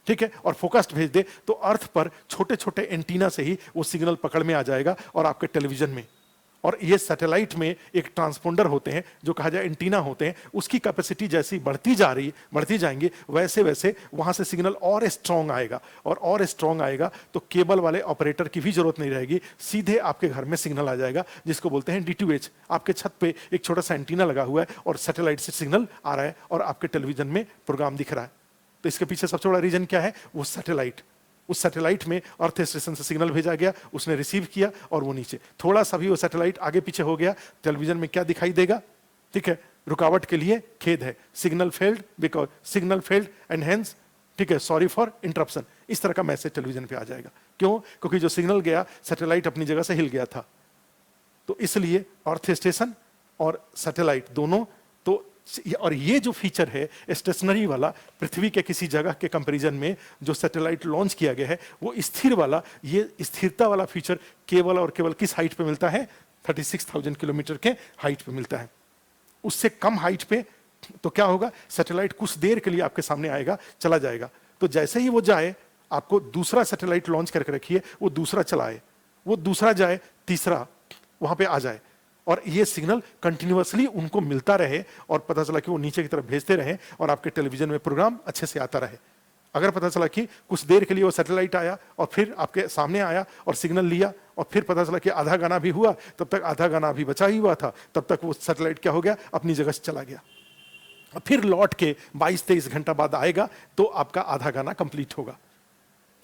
A: ठीक है, और फोकस्ड भेज दे, तो अर्थ पर छोटे छोटे एंटीना से ही वो सिग्नल पकड़ में आ जाएगा और आपके टेलीविजन में। और ये सैटेलाइट में एक ट्रांसपोंडर होते हैं जो कहा जाए एंटीना होते हैं, उसकी कैपेसिटी जैसी बढ़ती जाएंगी वैसे वैसे वहां से सिग्नल और स्ट्रांग आएगा, और स्ट्रांग आएगा तो केबल वाले ऑपरेटर की भी जरूरत नहीं रहेगी, सीधे आपके घर में सिग्नल आ जाएगा, जिसको बोलते हैं D2H। आपके छत पे एक छोटा सा एंटीना लगा हुआ है और सैटेलाइट से सिग्नल आ रहा है और आपके टेलीविजन में प्रोग्राम दिख रहा है। तो इसके पीछे सबसे बड़ा रीजन क्या है, वो सैटेलाइट। उस सैटेलाइट में अर्थ स्टेशन से सिग्नल भेजा गया, उसने रिसीव किया और वो नीचे थोड़ा सा भी वो सैटेलाइट आगे पीछे हो गया, टेलीविजन में क्या दिखाई देगा, ठीक है, रुकावट के लिए खेद है, signal failed because signal failed and hence, ठीक है, सॉरी फॉर इंटरप्शन, इस तरह का मैसेज टेलीविजन पे आ जाएगा। क्यों? क्योंकि जो सिग्नल गया सैटेलाइट अपनी जगह से हिल गया था। तो इसलिए अर्थ स्टेशन और सैटेलाइट दोनों तो, और ये जो फीचर है स्टेशनरी वाला, पृथ्वी के किसी जगह के कंपैरिजन में जो सैटेलाइट लॉन्च किया गया है वो स्थिर वाला, ये स्थिरता वाला फीचर केवल और केवल किस हाइट पे मिलता है, 36,000 किलोमीटर के हाइट पे मिलता है। उससे कम हाइट पे तो क्या होगा, सैटेलाइट कुछ देर के लिए आपके सामने आएगा, चला जाएगा, तो जैसे ही वो जाए आपको दूसरा सैटेलाइट लॉन्च करके रखिए, वो दूसरा चलाए, वो दूसरा जाए, तीसरा वहां पे आ जाए, और ये सिग्नल कंटिन्यूअसली उनको मिलता रहे और पता चला कि वो नीचे की तरफ भेजते रहे और आपके टेलीविजन में प्रोग्राम अच्छे से आता रहे। अगर पता चला कि कुछ देर के लिए वो सैटेलाइट आया और फिर आपके सामने आया और सिग्नल लिया और फिर पता चला कि आधा गाना भी हुआ, तब तक आधा गाना भी बचा ही हुआ था, तब तक वो सैटेलाइट क्या हो गया, अपनी जगह से चला गया, और फिर लौट के 22-23 घंटा बाद आएगा तो आपका आधा गाना कंप्लीट होगा।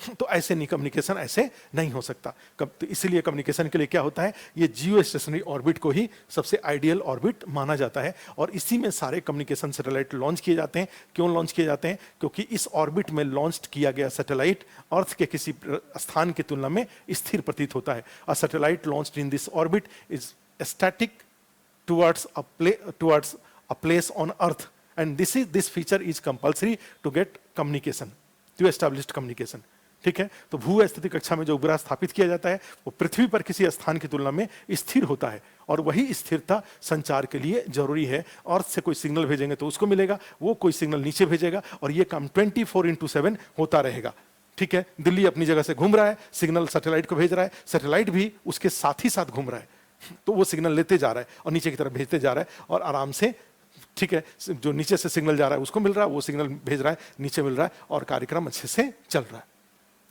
A: तो ऐसे नहीं, कम्युनिकेशन ऐसे नहीं हो सकता। तो इसीलिए कम्युनिकेशन के लिए क्या होता है, ये जियो स्टेशनरी ऑर्बिट को ही सबसे आइडियल ऑर्बिट माना जाता है, और इसी में सारे कम्युनिकेशन सैटेलाइट लॉन्च किए जाते हैं। क्यों लॉन्च किए जाते हैं? क्योंकि इस ऑर्बिट में लॉन्च किया गया सैटेलाइट अर्थ के किसी स्थान की तुलना में स्थिर प्रतीत होता है। A satellite launched in this orbit is static towards a place on earth, and this feature is compulsory to get communication, to establish communication. ठीक है। तो भू स्थितिक कक्षा में जो उपग्रह स्थापित किया जाता है वो पृथ्वी पर किसी स्थान की तुलना में स्थिर होता है, और वही स्थिरता संचार के लिए जरूरी है। अर्थ से कोई सिग्नल भेजेंगे तो उसको मिलेगा, वो कोई सिग्नल नीचे भेजेगा, और ये काम 24/7 होता रहेगा। ठीक है, दिल्ली अपनी जगह से घूम रहा है, सिग्नल सैटेलाइट को भेज रहा है, सैटेलाइट भी उसके साथ ही साथ घूम रहा है, तो वो सिग्नल लेते जा रहा है और नीचे की तरफ भेजते जा रहा है, और आराम से, ठीक है, जो नीचे से सिग्नल जा रहा है उसको मिल रहा है, वो सिग्नल भेज रहा है, नीचे मिल रहा है, और कार्यक्रम अच्छे से चल रहा है।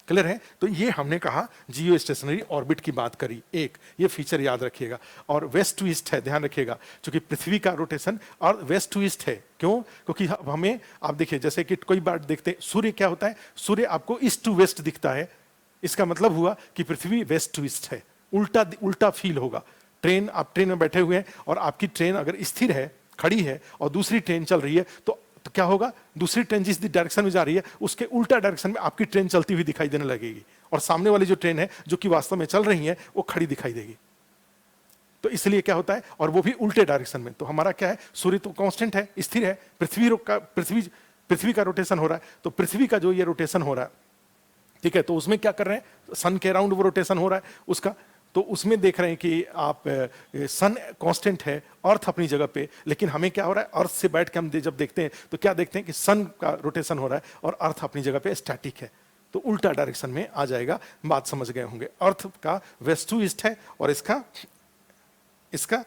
A: क्लियर है? तो ये हमने कहा जियो स्टेशनरी ऑर्बिट की बात करी, एक ये फीचर याद रखिएगा। और वेस्ट टू ईस्ट है, ध्यान रखिएगा, क्योंकि पृथ्वी का रोटेशन और वेस्ट टू ईस्ट है। क्यों? क्योंकि हमें, आप देखिए, जैसे कि कोई बार देखते हैं सूर्य क्या होता है, सूर्य आपको ईस्ट टू वेस्ट दिखता है, इसका मतलब हुआ कि पृथ्वी वेस्ट टू ईस्ट है, उल्टा उल्टा फील होगा। ट्रेन, आप ट्रेन में बैठे हुए हैं और आपकी ट्रेन अगर स्थिर है, खड़ी है, और दूसरी ट्रेन चल रही है, तो क्या होगा, दूसरी ट्रेन जिस डायरेक्शन में जा रही है उसके उल्टा डायरेक्शन में आपकी ट्रेन चलती हुई दिखाई देने लगेगी, और सामने वाली जो ट्रेन है जो कि वास्तव में चल रही है वो खड़ी दिखाई देगी। तो इसलिए क्या होता है, और वो भी उल्टे डायरेक्शन में। तो हमारा क्या है, सूर्य तो कांस्टेंट है, स्थिर है, पृथ्वी का रोटेशन हो रहा है, तो पृथ्वी का जो ये रोटेशन हो रहा है, ठीक है, तो उसमें क्या कर रहे हैं, सन के अराउंड वो रोटेशन हो रहा है उसका, तो उसमें देख रहे हैं कि आप सन कांस्टेंट है, अर्थ अपनी जगह पे, लेकिन हमें क्या हो रहा है, अर्थ से बैठ के हम जब देखते हैं तो क्या देखते हैं कि सन का रोटेशन हो रहा है और अर्थ अपनी जगह पे स्टैटिक है, तो उल्टा डायरेक्शन में आ जाएगा। बात समझ गए होंगे। अर्थ का वेस्ट टू ईस्ट है, और इसका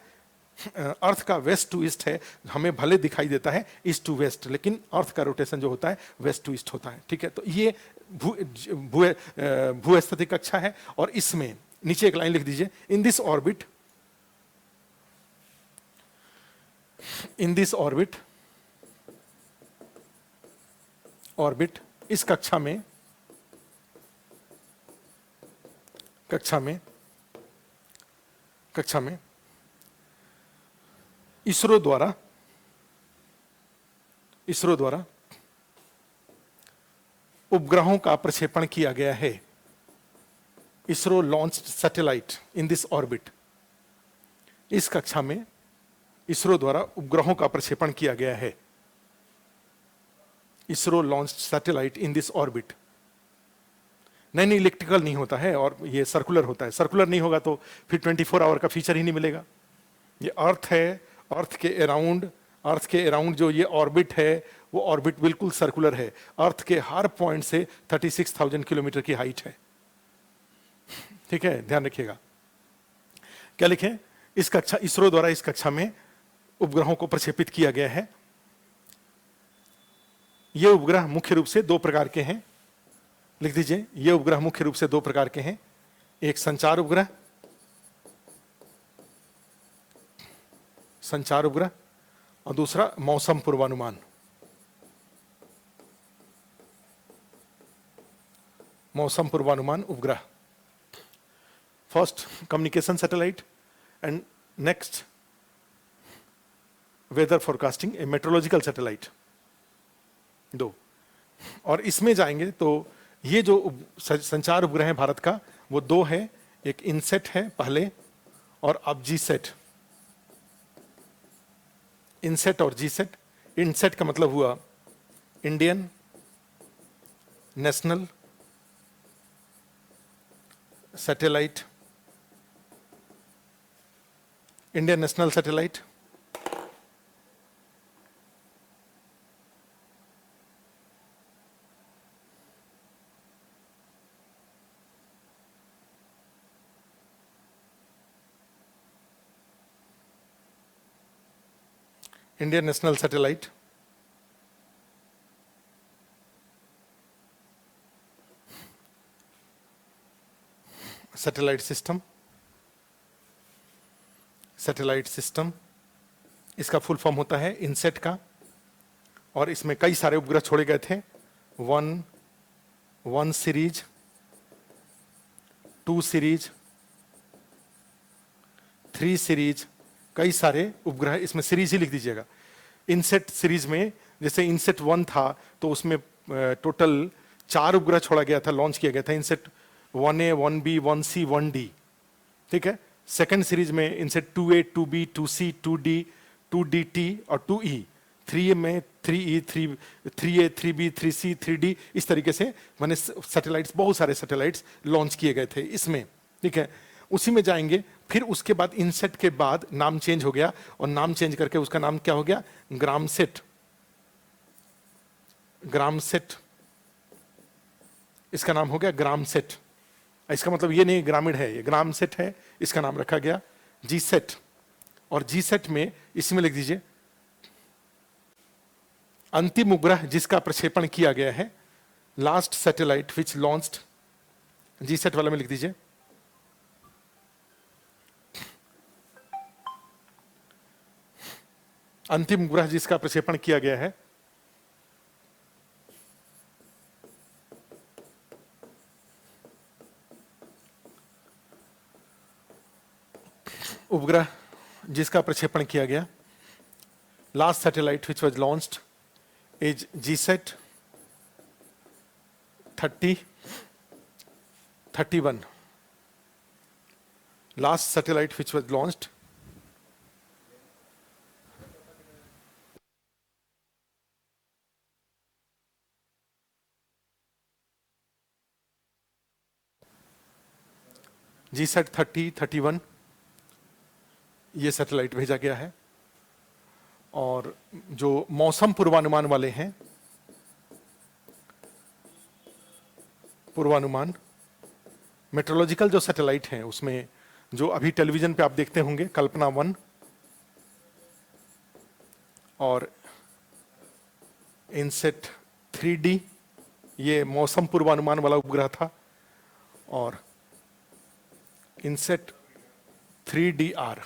A: अर्थ का वेस्ट टू ईस्ट है, हमें भले दिखाई देता है ईस्ट टू वेस्ट, लेकिन अर्थ का रोटेशन जो होता है वेस्ट टू ईस्ट होता है। ठीक है, तो ये भूस्थितिक कक्षा है, और इसमें नीचे एक लाइन लिख दीजिए, इन दिस ऑर्बिट इस कक्षा में इसरो द्वारा उपग्रहों का प्रक्षेपण किया गया है। ISRO launched satellite in this orbit. इस कक्षा में इसरो द्वारा उपग्रहों का प्रक्षेपण किया गया है। ISRO launched satellite in this orbit. नहीं, इलेक्ट्रिकल नहीं होता है, और ये सर्कुलर होता है। सर्कुलर नहीं होगा तो फिर 24 आवर का फीचर ही नहीं मिलेगा। ये अर्थ है, अर्थ के अराउंड जो ये ऑर्बिट है, वो ऑर्बिट बिल्कुल सर्कुलर है। अर्थ के हर पॉइंट से 36,000 किलोमीटर की हाइट है। ठीक है, ध्यान रखिएगा। क्या लिखें, इसरो द्वारा इस कक्षा में उपग्रहों को प्रक्षेपित किया गया है। ये उपग्रह मुख्य रूप से दो प्रकार के हैं, लिख दीजिए। ये उपग्रह मुख्य रूप से दो प्रकार के हैं, एक संचार उपग्रह और दूसरा मौसम पूर्वानुमान। मौसम पूर्वानुमान उपग्रह। First communication satellite and next weather forecasting a meteorological satellite, दो। और इसमें जाएंगे तो ये जो संचार उपग्रह है भारत का वो दो है, एक इनसेट है पहले और अब जीसेट। इनसेट और जीसेट। इनसेट का मतलब हुआ Indian national satellite, Indian national satellite. Indian national satellite, satellite system, इसका फुल फॉर्म होता है इनसेट का। और इसमें कई सारे उपग्रह छोड़े गए थे, 1 सीरीज, 2 सीरीज, 3 सीरीज, कई सारे उपग्रह, इसमें सीरीज ही लिख दीजिएगा। इनसेट सीरीज में जैसे इनसेट 1 था तो उसमें टोटल 4 उपग्रह छोड़ा गया था, लॉन्च किया गया था। INSAT 1A, 1B, 1C, 1D। ठीक है। सेकेंड सीरीज में INSAT 2A, 2B, 2C, 2D, 2DT और 2E। 3 में 3E, 3A, 3B, 3C, 3D, इस तरीके से मैंने सैटेलाइट्स, बहुत सारे सैटेलाइट्स लॉन्च किए गए थे इसमें, ठीक है। उसी में जाएंगे। फिर उसके बाद इनसेट के बाद नाम चेंज हो गया, और नाम चेंज करके उसका नाम क्या हो गया? ग्रामसेट। ग्रामसेट, इसका नाम हो गया ग्रामसेट। इसका मतलब ये नहीं ग्रामीण है, ये ग्रामसेट है, इसका नाम रखा गया जीसेट। और जीसेट में इसमें लिख दीजिए अंतिम उपग्रह जिसका प्रक्षेपण किया गया है, लास्ट सैटेलाइट विच लॉन्च्ड, जीसेट वाला में लिख दीजिए अंतिम उपग्रह जिसका प्रक्षेपण किया गया है। उपग्रह जिसका प्रक्षेपण किया गया, last satellite which was launched is GSAT 3031। Last satellite which was launched GSAT 3031, ये सैटेलाइट भेजा गया है। और जो मौसम पूर्वानुमान वाले हैं, पूर्वानुमान मेट्रोलॉजिकल जो सैटेलाइट हैं, उसमें जो अभी टेलीविजन पे आप देखते होंगे, कल्पना 1 और इनसेट 3D, ये मौसम पूर्वानुमान वाला उपग्रह था। और इनसेट 3DR,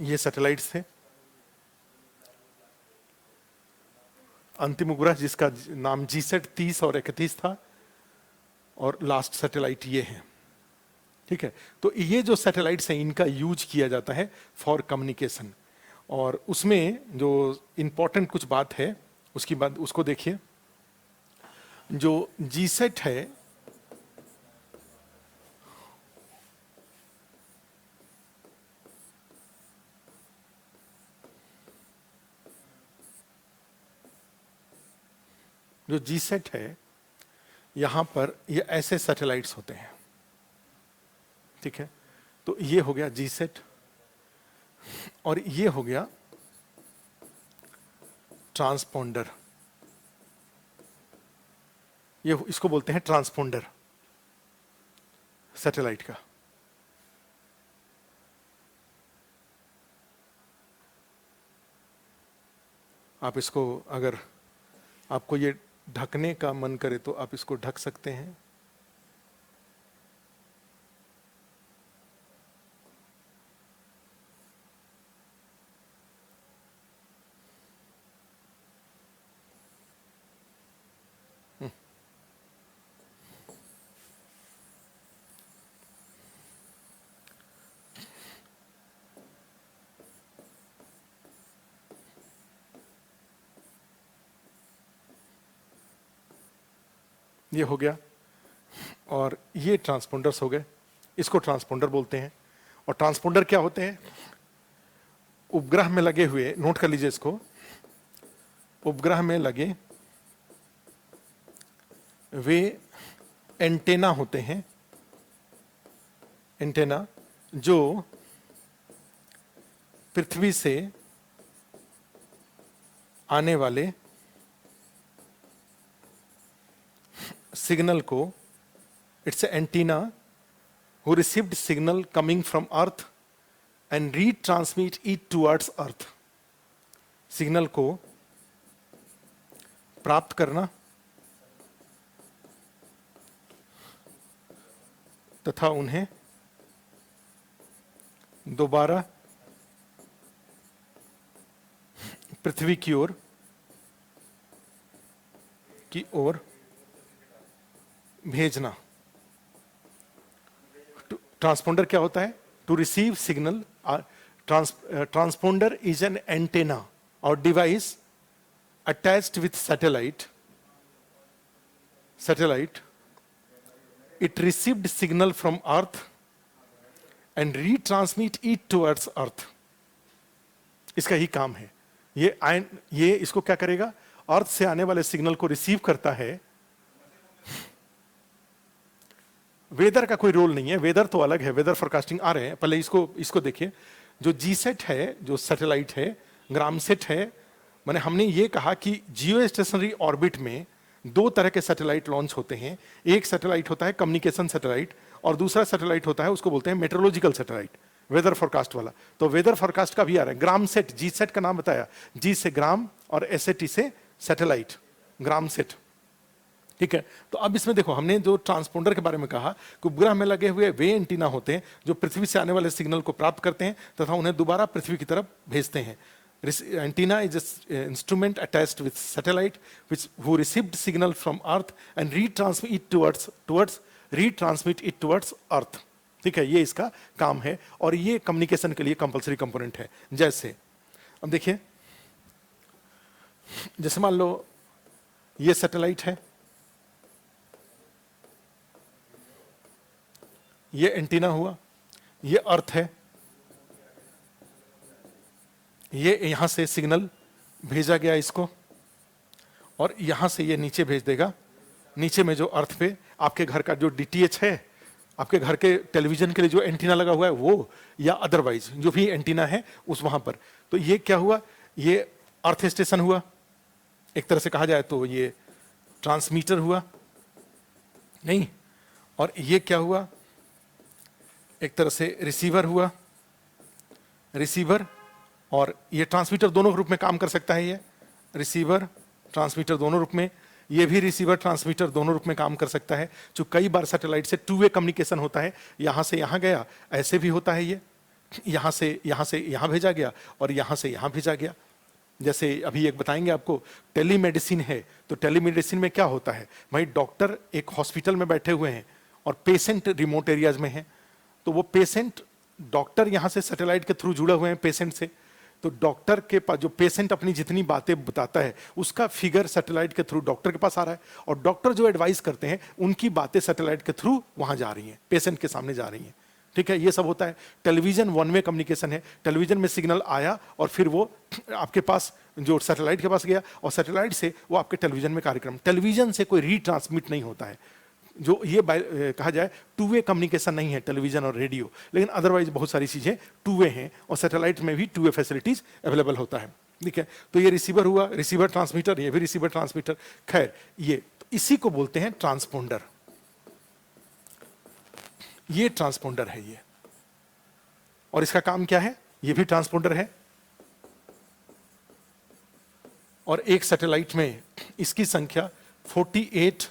A: ये सैटेलाइट्स थे। अंतिम उपग्रह जिसका नाम जीसेट 30 और 31 था, और लास्ट सैटेलाइट ये है, ठीक है। तो ये जो सैटेलाइट्स हैं, इनका यूज किया जाता है फॉर कम्युनिकेशन। और उसमें जो इंपॉर्टेंट कुछ बात है, उसकी बात उसको देखिए। जो जीसेट है, जो जीसेट है, यहां पर ये ऐसे सैटेलाइट्स होते हैं, ठीक है। तो ये हो गया जीसेट, और ये हो गया ट्रांसपोंडर। ये इसको बोलते हैं ट्रांसपोंडर सैटेलाइट का। आप इसको, अगर आपको ये ढकने का मन करे तो आप इसको ढक सकते हैं। ये हो गया, और ये ट्रांसपोंडर्स हो गए, इसको ट्रांसपोंडर बोलते हैं। और ट्रांसपोंडर क्या होते हैं? उपग्रह में लगे हुए, नोट कर लीजिए इसको, उपग्रह में लगे वे एंटेना होते हैं, एंटेना जो पृथ्वी से आने वाले सिग्नल को, it's antenna who received signal coming from earth and retransmit it towards earth। Signal को प्राप्त करना तथा उन्हें दोबारा पृथ्वी की ओर भेजना। ट्रांसपोंडर क्या होता है? To receive signal. Transponder is an antenna और device attached with satellite. It received signal from earth and retransmit it towards earth। इसका ही काम है। ये आयन, ये इसको क्या करेगा, अर्थ से आने वाले सिग्नल को रिसीव करता है। वेदर का कोई रोल नहीं है, वेदर तो अलग है, वेदर फोरकास्टिंग आ रहे हैं। पहले इसको देखिए, जो जीसेट है, जो सैटेलाइट है, ग्रामसेट है, माने हमने ये कहा कि जियो स्टेशनरी ऑर्बिट में दो तरह के सैटेलाइट लॉन्च होते हैं। एक सैटेलाइट होता है कम्युनिकेशन सैटेलाइट, और दूसरा सैटेलाइट होता है, उसको बोलते हैं मेट्रोलॉजिकल सैटेलाइट, वेदर फोरकास्ट वाला। तो वेदर फोरकास्ट का भी आ रहा है। ग्रामसेट, जी सेट का नाम बताया, जी से ग्राम और एसएटी से सैटेलाइट, ग्रामसेट, ठीक है। तो अब इसमें देखो, हमने जो ट्रांसपोंडर के बारे में कहा कि उपग्रह में लगे हुए वे एंटीना होते हैं जो पृथ्वी से आने वाले सिग्नल को प्राप्त करते हैं तथा उन्हें दोबारा पृथ्वी की तरफ भेजते हैं। Antenna is an instrument attached with satellite which who received signal from Earth and retransmit it towards Earth। ठीक है, ये इसका काम है और ये कम्युनिकेशन के लिए कंपलसरी कंपोनेंट है। जैसे अब देखिए, जैसे मान लो ये सैटेलाइट है, ये एंटीना हुआ, ये अर्थ है, ये यहां से सिग्नल भेजा गया इसको, और यहां से ये नीचे भेज देगा। नीचे में जो अर्थ पे आपके घर का जो डीटीएच है, आपके घर के टेलीविजन के लिए जो एंटीना लगा हुआ है वो, या अदरवाइज जो भी एंटीना है उस वहां पर। तो ये क्या हुआ, ये अर्थ स्टेशन हुआ, एक तरह से कहा जाए तो ये ट्रांसमीटर हुआ नहीं, और ये क्या हुआ, एक तरह से रिसीवर हुआ, रिसीवर और ये ट्रांसमीटर दोनों रूप में काम कर सकता है। ये रिसीवर ट्रांसमीटर दोनों रूप में, ये भी रिसीवर ट्रांसमीटर दोनों रूप में काम कर सकता है। जो कई बार सैटेलाइट से टू वे कम्युनिकेशन होता है, यहां से यहां गया, ऐसे भी होता है, ये यहां से यहां भेजा गया और यहां से यहां भेजा गया। जैसे अभी एक बताएंगे आपको, टेलीमेडिसिन है, तो टेलीमेडिसिन में क्या होता है भाई, डॉक्टर एक हॉस्पिटल में बैठे हुए हैं और पेशेंट रिमोट एरियाज में है, तो वो पेशेंट, डॉक्टर यहां से सैटेलाइट के थ्रू जुड़े हुए हैं पेशेंट से, तो डॉक्टर के पास जो पेशेंट अपनी जितनी बातें बताता है उसका फिगर सैटेलाइट के थ्रू डॉक्टर के पास आ रहा है, और डॉक्टर जो एडवाइस करते हैं उनकी बातें सैटेलाइट के थ्रू वहां जा रही हैं, पेशेंट के सामने जा रही हैं। ठीक है, ये सब होता है। टेलीविजन वन वे कम्युनिकेशन है, टेलीविजन में सिग्नल आया और फिर वो आपके पास जो सैटेलाइट के पास गया, और सैटेलाइट से वो आपके टेलीविजन में कार्यक्रम, टेलीविजन से कोई रीट्रांसमिट नहीं होता है। जो ये कहा जाए टू वे कम्युनिकेशन नहीं है टेलीविजन और रेडियो, लेकिन अदरवाइज बहुत सारी चीजें टू वे हैं, और सैटेलाइट में भी टू वे फैसिलिटीज अवेलेबल होता है। ठीक है, तो ये रिसीवर हुआ, रिसीवर ट्रांसमीटर, ये भी रिसीवर ट्रांसमीटर। खैर, ये तो इसी को बोलते हैं ट्रांसपोंडर। ये ट्रांसपोंडर है ये, और इसका काम क्या है, ये भी ट्रांसपोंडर है, और एक सैटेलाइट में इसकी संख्या 48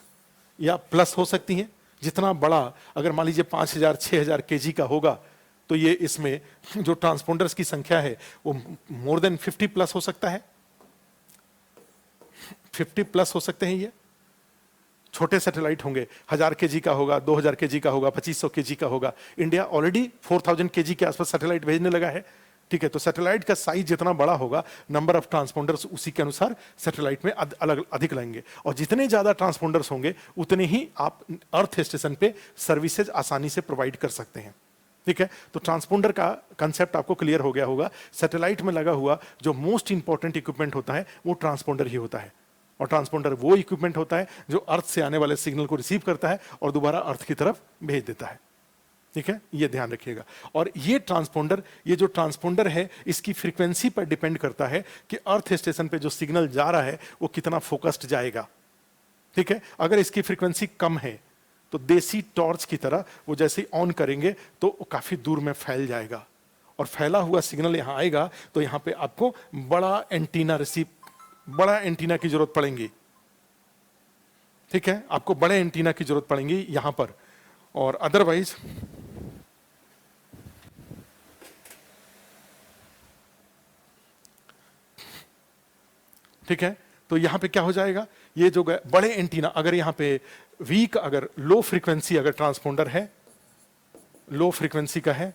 A: या प्लस हो सकती है। जितना बड़ा, अगर मान लीजिए 5000 6000 केजी का होगा, तो ये इसमें जो ट्रांसपोंडर्स की संख्या है वो मोर देन 50 प्लस हो सकता है, 50 प्लस हो सकते हैं। ये छोटे सैटेलाइट होंगे, 1000 केजी का होगा, 2000 केजी का होगा, 2500 केजी का होगा। इंडिया ऑलरेडी 4000 केजी के आसपास सैटेलाइट भेजने लगा है। ठीक है, तो सैटेलाइट का साइज जितना बड़ा होगा, नंबर ऑफ ट्रांसपोंडर्स उसी के अनुसार सैटेलाइट में अलग अधिक लगेंगे, और जितने ज्यादा ट्रांसपोंडर्स होंगे उतने ही आप अर्थ स्टेशन पे सर्विसेज आसानी से प्रोवाइड कर सकते हैं। ठीक है, तो ट्रांसपोंडर का कंसेप्ट आपको क्लियर हो गया होगा। सैटेलाइट में लगा हुआ जो मोस्ट इंपॉर्टेंट इक्विपमेंट होता है वो ट्रांसपोंडर ही होता है, और ट्रांसपोंडर वो इक्विपमेंट होता है जो अर्थ से आने वाले सिग्नल को रिसीव करता है और दोबारा अर्थ की तरफ भेज देता है। ठीक है, ये ध्यान रखिएगा। और ये ट्रांसपोंडर, ये जो ट्रांसपोंडर है, इसकी फ्रीक्वेंसी पर डिपेंड करता है कि अर्थ स्टेशन पे जो सिग्नल जा रहा है वो कितना फोकस्ड जाएगा। ठीक है, अगर इसकी फ्रीक्वेंसी कम है तो देसी टॉर्च की तरह वो जैसे ही ऑन करेंगे तो वो काफी दूर में फैल जाएगा, और फैला हुआ सिग्नल यहां आएगा तो यहां पे आपको बड़ा एंटीना की जरूरत पड़ेगी। ठीक है, आपको बड़े एंटीना की जरूरत पड़ेगी यहां पर, और अदरवाइज ठीक है, तो यहां पे क्या हो जाएगा, ये जो बड़े एंटीना, अगर यहां पे वीक, अगर लो फ्रीक्वेंसी अगर ट्रांसपोंडर है, लो फ्रीक्वेंसी का है,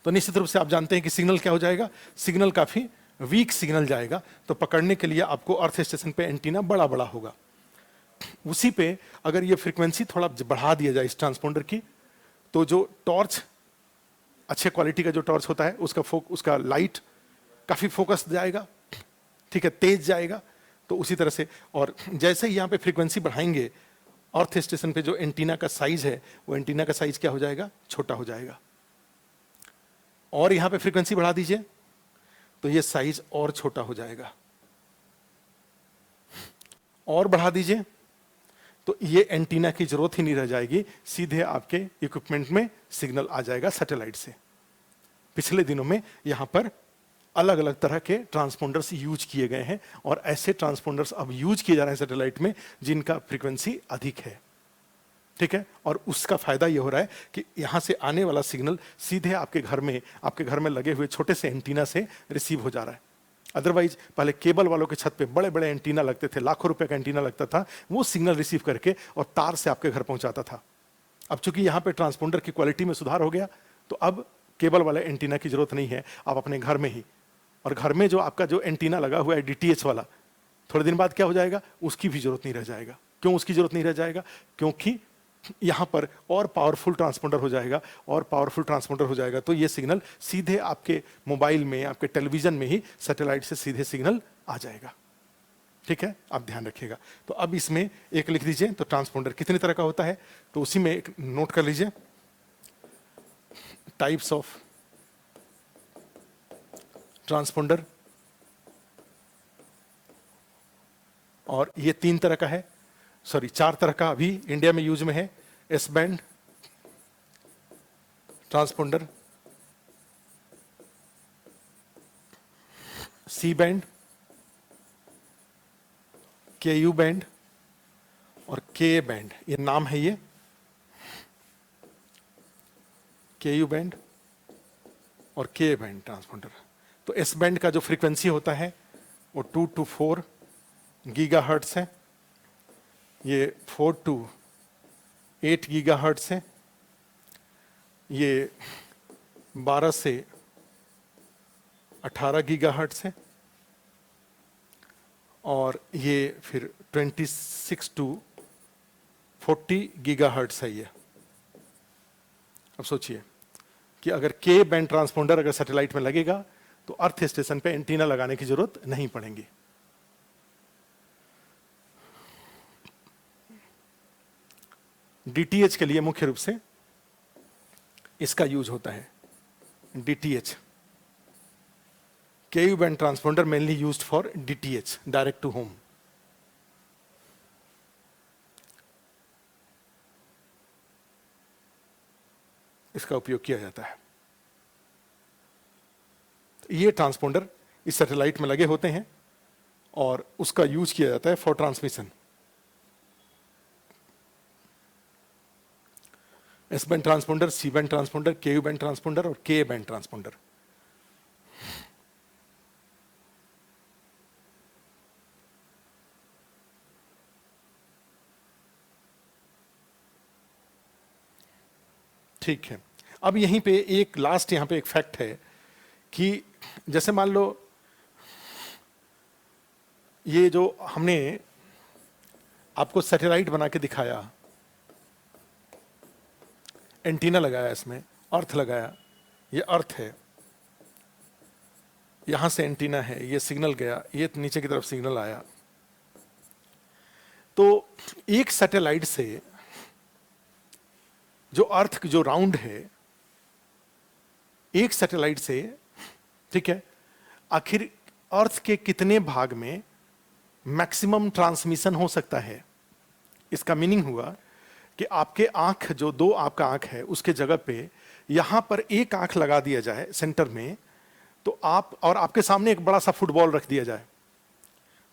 A: तो निश्चित रूप से आप जानते हैं कि सिग्नल क्या हो जाएगा, सिग्नल काफी वीक सिग्नल जाएगा, तो पकड़ने के लिए आपको अर्थ स्टेशन पे एंटीना बड़ा बड़ा होगा। उसी पे अगर ये फ्रीक्वेंसी थोड़ा बढ़ा दिया जाए इस ट्रांसपोंडर की, तो जो टॉर्च, अच्छे क्वालिटी का जो टॉर्च होता है, उसका लाइट काफी फोकस जाएगा, ठीक है, तेज जाएगा। तो उसी तरह से, और जैसे ही यहाँ पे फ्रीक्वेंसी बढ़ाएंगे, अर्थ स्टेशन पे जो एंटीना का साइज है, वो एंटीना का साइज क्या हो जाएगा, छोटा हो जाएगा। और यहां पे फ्रीक्वेंसी बढ़ा दीजिए तो ये साइज और छोटा हो जाएगा, और बढ़ा दीजिए तो ये एंटीना की जरूरत ही नहीं रह जाएगी, सीधे आपके इक्विपमेंट में सिग्नल आ जाएगा सैटेलाइट से। पिछले दिनों में यहां पर अलग अलग तरह के ट्रांसपोंडर्स यूज किए गए हैं, और ऐसे ट्रांसपोंडर्स अब यूज किए जा रहे हैं सैटेलाइट में जिनका फ्रीक्वेंसी अधिक है, ठीक है। और उसका फायदा ये हो रहा है कि यहां से आने वाला सिग्नल सीधे आपके घर में लगे हुए छोटे से एंटीना से रिसीव हो जा रहा है। अदरवाइज पहले केबल वालों के छत पे बड़े बड़े एंटीना लगते थे, लाखों रुपए का एंटीना लगता था, वो सिग्नल रिसीव करके और तार से आपके घर पहुंचाता था। अब चूंकि यहां पे ट्रांसपोंडर की क्वालिटी में सुधार हो गया, तो अब केबल वाले एंटीना की जरूरत नहीं है, आप अपने घर में ही, और घर में जो आपका जो एंटीना लगा हुआ है डीटीएच वाला, थोड़े दिन बाद क्या हो जाएगा, उसकी भी जरूरत नहीं रह जाएगा। क्यों उसकी जरूरत नहीं रह जाएगा, क्योंकि यहां पर और पावरफुल ट्रांसपोंडर हो जाएगा, और पावरफुल ट्रांसपोंडर हो जाएगा तो ये सिग्नल सीधे आपके मोबाइल में, आपके टेलीविजन में ही सैटेलाइट से सीधे सिग्नल आ जाएगा, ठीक है। आप ध्यान रखिएगा। तो अब इसमें एक लिख दीजिए, तो ट्रांसपोंडर कितने तरह का होता है, तो उसी में एक नोट कर लीजिए, टाइप्स ऑफ ट्रांसपोंडर, और ये 3 तरह का है, सॉरी 4 तरह का अभी इंडिया में यूज में है। S band transponder, C band, K U band और के बैंड, ये नाम है, ये के यू बैंड और के बैंड ट्रांसपोंडर। तो एस बैंड का जो फ्रीक्वेंसी होता है वो 2 to 4 गीगाहर्ट्ज है, ये 4 to 8 गीगाहर्ट्ज है, ये 12 से 18 गीगाहर्ट्ज है, और ये फिर 26 to 40 गीगाहर्ट्ज है ये। अब सोचिए कि अगर के बैंड ट्रांसपोंडर अगर सैटेलाइट में लगेगा तो अर्थ स्टेशन पे एंटीना लगाने की जरूरत नहीं पड़ेगी। डीटीएच के लिए मुख्य रूप से इसका यूज होता है, DTH, K U band transponder mainly used for DTH, direct to home. इसका उपयोग किया जाता है। ये ट्रांसपोंडर इस सैटेलाइट में लगे होते हैं और उसका यूज किया जाता है for transmission. S band transponder, C band transponder, K U band transponder और के बैंड ट्रांसपोंडर। ठीक है। अब यहीं पे एक लास्ट यहां पे एक फैक्ट है कि जैसे मान लो ये जो हमने आपको सैटेलाइट बना के दिखाया, एंटीना लगाया, इसमें अर्थ लगाया, ये अर्थ है, यहां से एंटीना है, ये सिग्नल गया, ये नीचे की तरफ सिग्नल आया। तो एक सैटेलाइट से जो अर्थ जो राउंड है, एक सैटेलाइट से, ठीक है, आखिर अर्थ के कितने भाग में मैक्सिमम ट्रांसमिशन हो सकता है। इसका मीनिंग हुआ कि आपके आंख, जो दो आपका आंख है, उसके जगह पे यहां पर एक आंख लगा दिया जाए सेंटर में, तो आप और आपके सामने एक बड़ा सा फुटबॉल रख दिया जाए,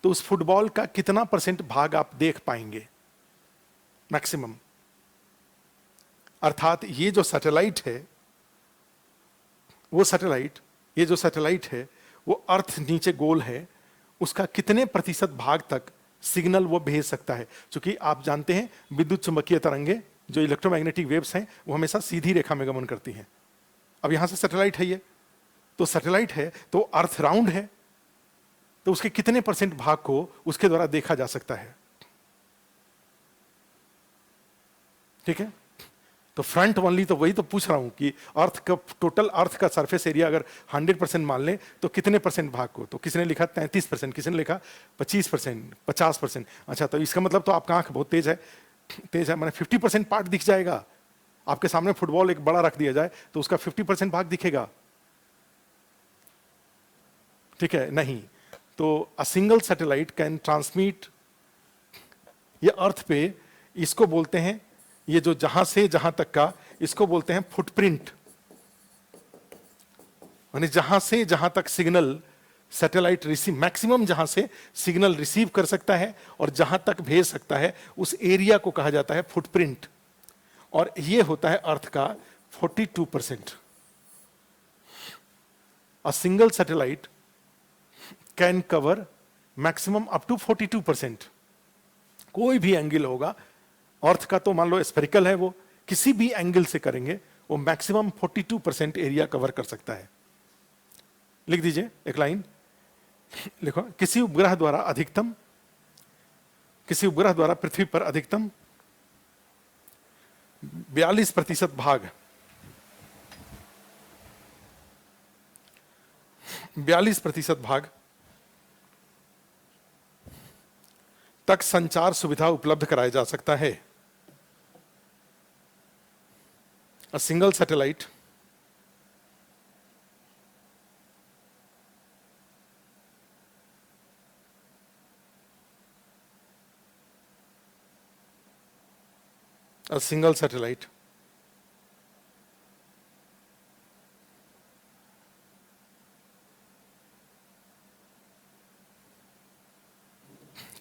A: तो उस फुटबॉल का कितना परसेंट भाग आप देख पाएंगे मैक्सिमम। अर्थात ये जो सैटेलाइट है, वो सैटेलाइट, ये जो सैटेलाइट है वो अर्थ नीचे गोल है, उसका कितने प्रतिशत भाग तक सिग्नल वो भेज सकता है। क्योंकि आप जानते हैं विद्युत चुंबकीय तरंगे, जो इलेक्ट्रोमैग्नेटिक वेव्स हैं, वो हमेशा सीधी रेखा में गमन करती हैं। अब यहां से सैटेलाइट है, ये तो सैटेलाइट है, तो अर्थ राउंड है, तो उसके कितने परसेंट भाग को उसके द्वारा देखा जा सकता है। ठीक है, तो फ्रंट ओनली, तो वही तो पूछ रहा हूं कि अर्थ का टोटल, अर्थ का सरफेस एरिया अगर 100% मान लें तो कितने परसेंट भाग को, तो किसी ने लिखा 33%, किसी ने लिखा 25%, 50%। अच्छा, तो इसका मतलब तो आपका आंख बहुत तेज है, तेज है, मैंने 50% पार्ट दिख जाएगा। आपके सामने फुटबॉल एक बड़ा रख दिया जाए तो उसका 50% भाग दिखेगा, ठीक है? नहीं। तो अ सिंगल सैटेलाइट कैन ट्रांसमिट, ये अर्थ पे, इसको बोलते हैं, ये जो जहां से जहां तक का, इसको बोलते हैं फुटप्रिंट। यानी जहां से जहां तक सिग्नल सैटेलाइट रिसीव, मैक्सिमम जहां से सिग्नल रिसीव कर सकता है और जहां तक भेज सकता है, उस एरिया को कहा जाता है फुटप्रिंट। और ये होता है अर्थ का 42%। A single satellite can cover maximum up to 42%। कोई भी एंगल होगा अर्थ का, तो मान लो स्फेरिकल है, वो किसी भी एंगल से करेंगे वो मैक्सिमम 42% एरिया कवर कर सकता है। लिख दीजिए एक लाइन, लिखो, किसी उपग्रह द्वारा अधिकतम, किसी उपग्रह द्वारा पृथ्वी पर अधिकतम 42% भाग, 42% भाग तक संचार सुविधा उपलब्ध कराया जा सकता है। अ single satellite a single satellite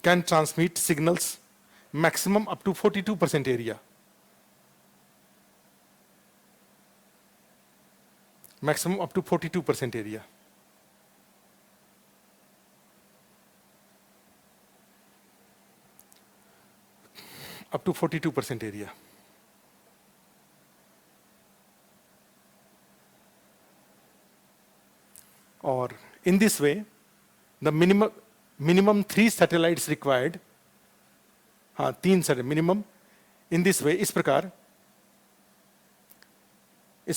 A: can transmit signals maximum up to 42% area, maximum up to 42% area. Up to 42% area. Or in this way, the minimum 3 satellites required, हाँ 3 satellite minimum, in this way, इस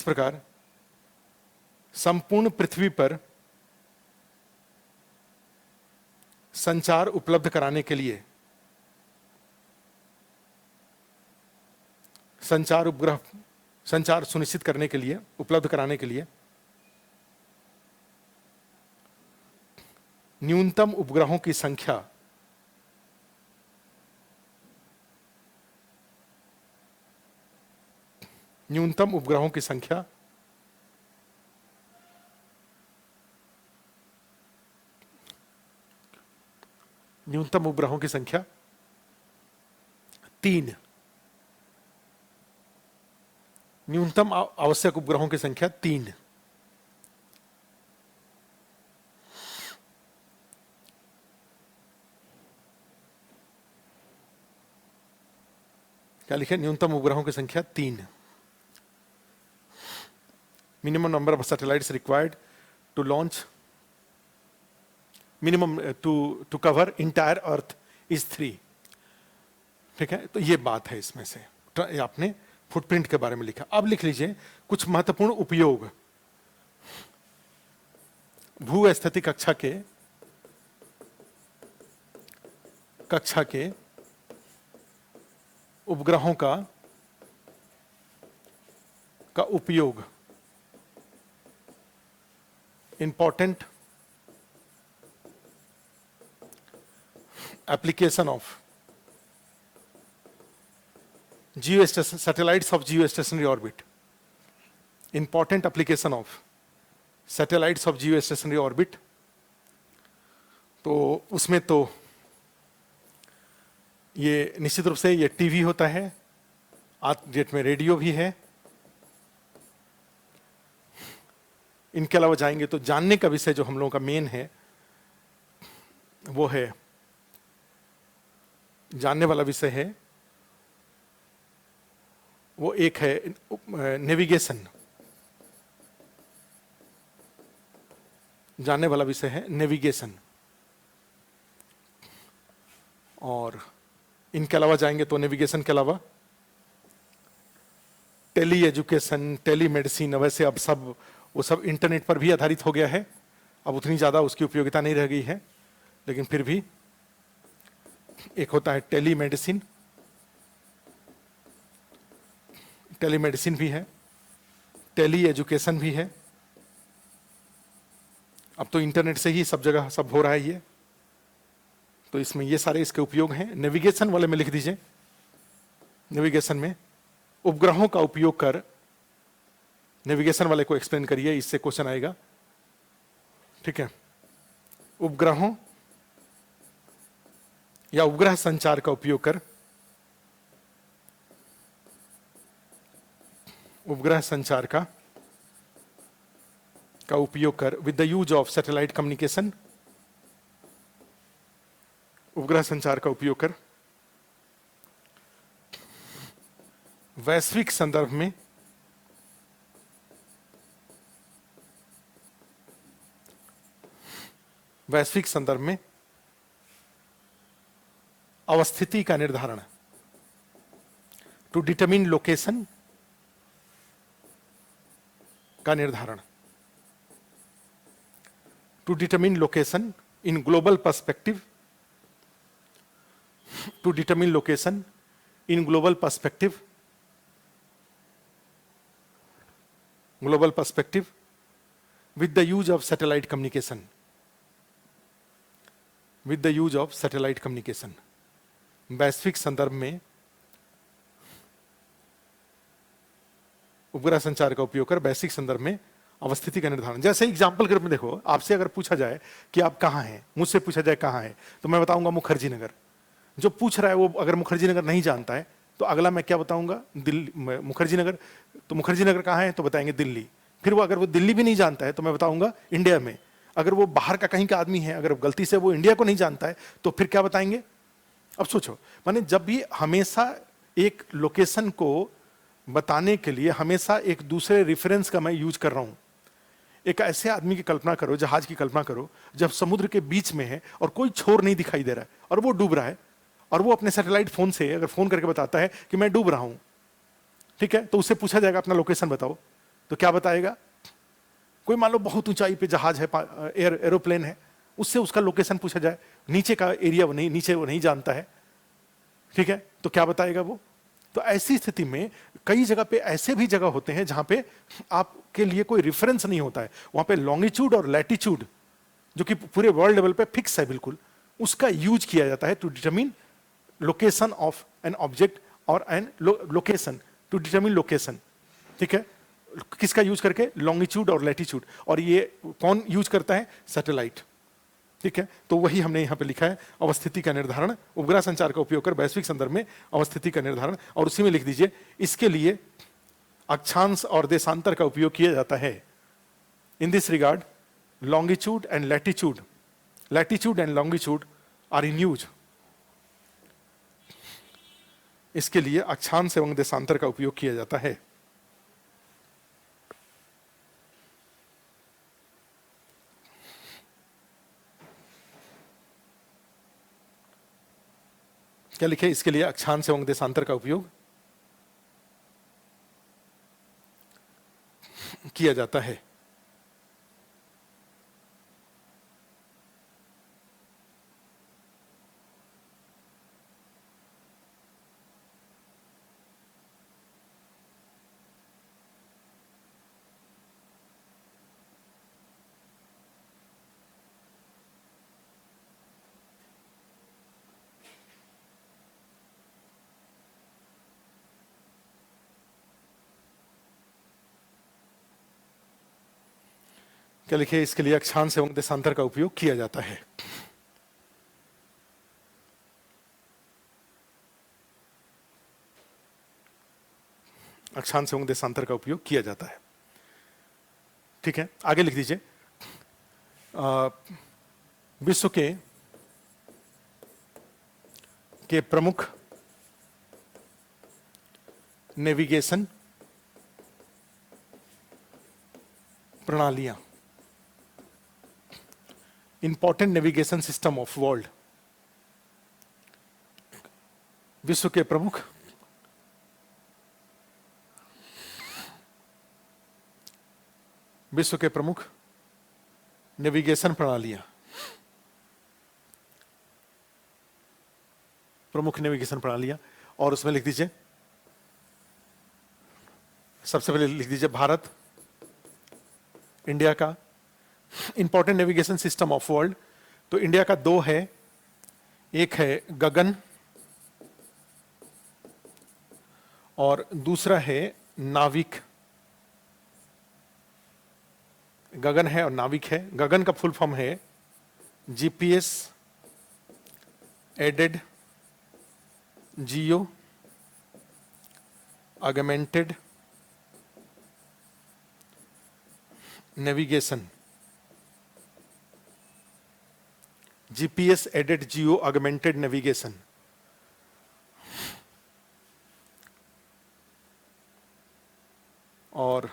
A: प्रकार संपूर्ण पृथ्वी पर संचार उपलब्ध कराने के लिए, संचार उपग्रह, संचार सुनिश्चित करने के लिए, उपलब्ध कराने के लिए न्यूनतम उपग्रहों की संख्या न्यूनतम उपग्रहों की संख्या न्यूनतम उपग्रहों की संख्या 3, न्यूनतम आवश्यक उपग्रहों की संख्या 3। क्या लिखे? न्यूनतम उपग्रहों की संख्या 3। Minimum number of satellites required to launch, minimum to cover entire earth is 3। ठीक है, तो ये बात है इसमें से, आपने फुटप्रिंट के बारे में लिखा। अब लिख लीजिए कुछ महत्वपूर्ण उपयोग भूस्थिति कक्षा के उपग्रहों का उपयोग, important application of geostation, satellites of geostationary orbit, important application of satellites of geostationary orbit। तो उसमें तो ये निश्चित रूप से ये टीवी होता है, आज डेट में रेडियो भी है। इनके अलावा जाएंगे तो जानने का विषय जो हम लोगों का मेन है वो है, जानने वाला विषय है वो एक है नेविगेशन, जानने वाला विषय है नेविगेशन। और इनके अलावा जाएंगे तो नेविगेशन के अलावा टेली एजुकेशन, टेली मेडिसिन, वैसे अब सब वो सब इंटरनेट पर भी आधारित हो गया है, अब उतनी ज़्यादा उसकी उपयोगिता नहीं रह गई है, लेकिन फिर भी एक होता है टेली मेडिसिन, टेली मेडिसिन भी है, टेली एजुकेशन भी है। अब तो इंटरनेट से ही सब जगह सब हो रहा है ये, तो इसमें ये सारे इसके उपयोग हैं। नेविगेशन वाले में लिख दीजिए, नेविगेशन में उपग्रहों का उपयोग कर, नेविगेशन वाले को एक्सप्लेन करिए, इससे क्वेश्चन आएगा, ठीक है। उपग्रहों या उपग्रह संचार का उपयोग कर, उपग्रह संचार का उपयोग कर with the use of satellite communication, उपग्रह संचार का उपयोग कर वैश्विक संदर्भ में अवस्थिति का निर्धारण, टू डिटरमिन लोकेशन का निर्धारण, to determine location in global perspective, to determine location in global perspective, global perspective with the use of satellite communication, with the use of satellite communication, वैश्विक संदर्भ में उपग्रह संचार का उपयोग कर वैश्विक संदर्भ में अवस्थिति का निर्धारण। जैसे एग्जाम्पल के रूप में देखो, आपसे अगर पूछा जाए कि आप कहाँ हैं, मुझसे पूछा जाए कहाँ है, तो मैं बताऊंगा मुखर्जी नगर। जो पूछ रहा है वो अगर मुखर्जी नगर नहीं जानता है तो अगला मैं क्या बताऊंगा, दिल्ली, मुखर्जी नगर। तो मुखर्जी नगर कहाँ है तो बताएंगे दिल्ली। फिर वो अगर वो दिल्ली भी नहीं जानता है तो मैं बताऊंगा इंडिया में। अगर वो बाहर का कहीं का आदमी है, अगर गलती से वो इंडिया को नहीं जानता है तो फिर क्या बताएंगे। अब सोचो, माने जब भी हमेशा एक लोकेशन को बताने के लिए हमेशा एक दूसरे रेफरेंस का मैं यूज कर रहा हूं। एक ऐसे आदमी की कल्पना करो, जहाज की कल्पना करो, जब समुद्र के बीच में है और कोई छोर नहीं दिखाई दे रहा है और वो डूब रहा है, और वो अपने सैटेलाइट फोन से अगर फोन करके बताता है कि मैं डूब रहा हूं, ठीक है, तो उससे पूछा जाएगा अपना लोकेशन बताओ, तो क्या बताएगा। कोई मान लो बहुत ऊंचाई पे जहाज है, एरोप्लेन है, उससे उसका लोकेशन पूछा जाए, नीचे का एरिया वो नहीं जानता है, ठीक है, तो क्या बताएगा वो। तो ऐसी स्थिति में कई जगह पे ऐसे भी जगह होते हैं जहां पे आपके लिए कोई रेफरेंस नहीं होता है, वहां पे लॉन्गिट्यूड और लैटिट्यूड जो कि पूरे वर्ल्ड लेवल पे फिक्स है बिल्कुल, उसका यूज किया जाता है to determine location of an object और an location, to determine location, ठीक है। किसका यूज करके, लॉन्गिट्यूड और लैटिट्यूड, और ये कौन यूज करता है, सैटेलाइट, ठीक है। तो वही हमने यहां पे लिखा है, अवस्थिति का निर्धारण, उपग्रह संचार का उपयोग कर वैश्विक संदर्भ में अवस्थिति का निर्धारण, और उसी में लिख दीजिए इसके लिए अक्षांश और देशांतर का उपयोग किया जाता है। In this regard longitude and latitude are in use. इसके लिए अक्षांश एवं देशांतर का उपयोग किया जाता है। क्या लिखे, इसके लिए अक्षांश एवं देशांतर का उपयोग किया जाता है। क्या लिखे, इसके लिए अक्षांश एवं देशांतर का उपयोग किया जाता है। अक्षांश एवं देशांतर का उपयोग किया जाता है, ठीक है। आगे लिख दीजिए, विश्व के प्रमुख नेविगेशन प्रणालियां, important navigation system of world, विश्व के प्रमुख विश्व के प्रमुख नेविगेशन प्रणालियां, प्रमुख नेविगेशन प्रणालियां, और उसमें लिख दीजिए, सबसे पहले लिख दीजिए भारत, इंडिया का important navigation system of world. तो इंडिया का दो है, एक है गगन और दूसरा है नाविक। गगन है और नाविक है। गगन का फुल फॉर्म है GPS aided geo augmented navigation, GPS aided geo augmented navigation. और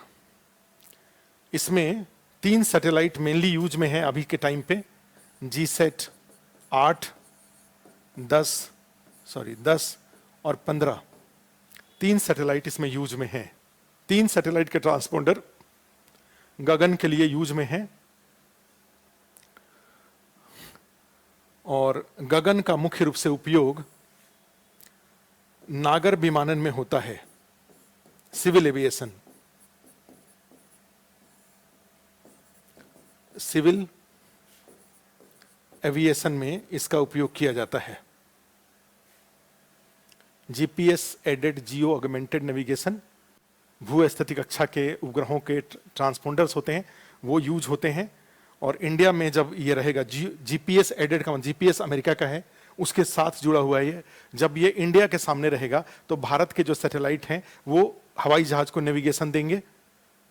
A: इसमें 3 सैटेलाइट मेनली यूज में है अभी के टाइम पे, जीसैट 8, 10 और 15, 3 सैटेलाइट इसमें यूज में है। 3 सैटेलाइट के ट्रांसपोंडर गगन के लिए यूज में है। और गगन का मुख्य रूप से उपयोग नागर विमानन में होता है, सिविल एविएशन, सिविल एविएशन में इसका उपयोग किया जाता है। GPS aided geo augmented navigation, भूस्थिति कक्षा के उपग्रहों के ट्रांसपोंडर्स होते हैं, वो यूज होते हैं। और इंडिया में जब ये रहेगा, जीपीएस एडेड का मतलब जीपीएस अमेरिका का है, उसके साथ जुड़ा हुआ है ये। जब ये इंडिया के सामने रहेगा तो भारत के जो सैटेलाइट हैं वो हवाई जहाज को नेविगेशन देंगे।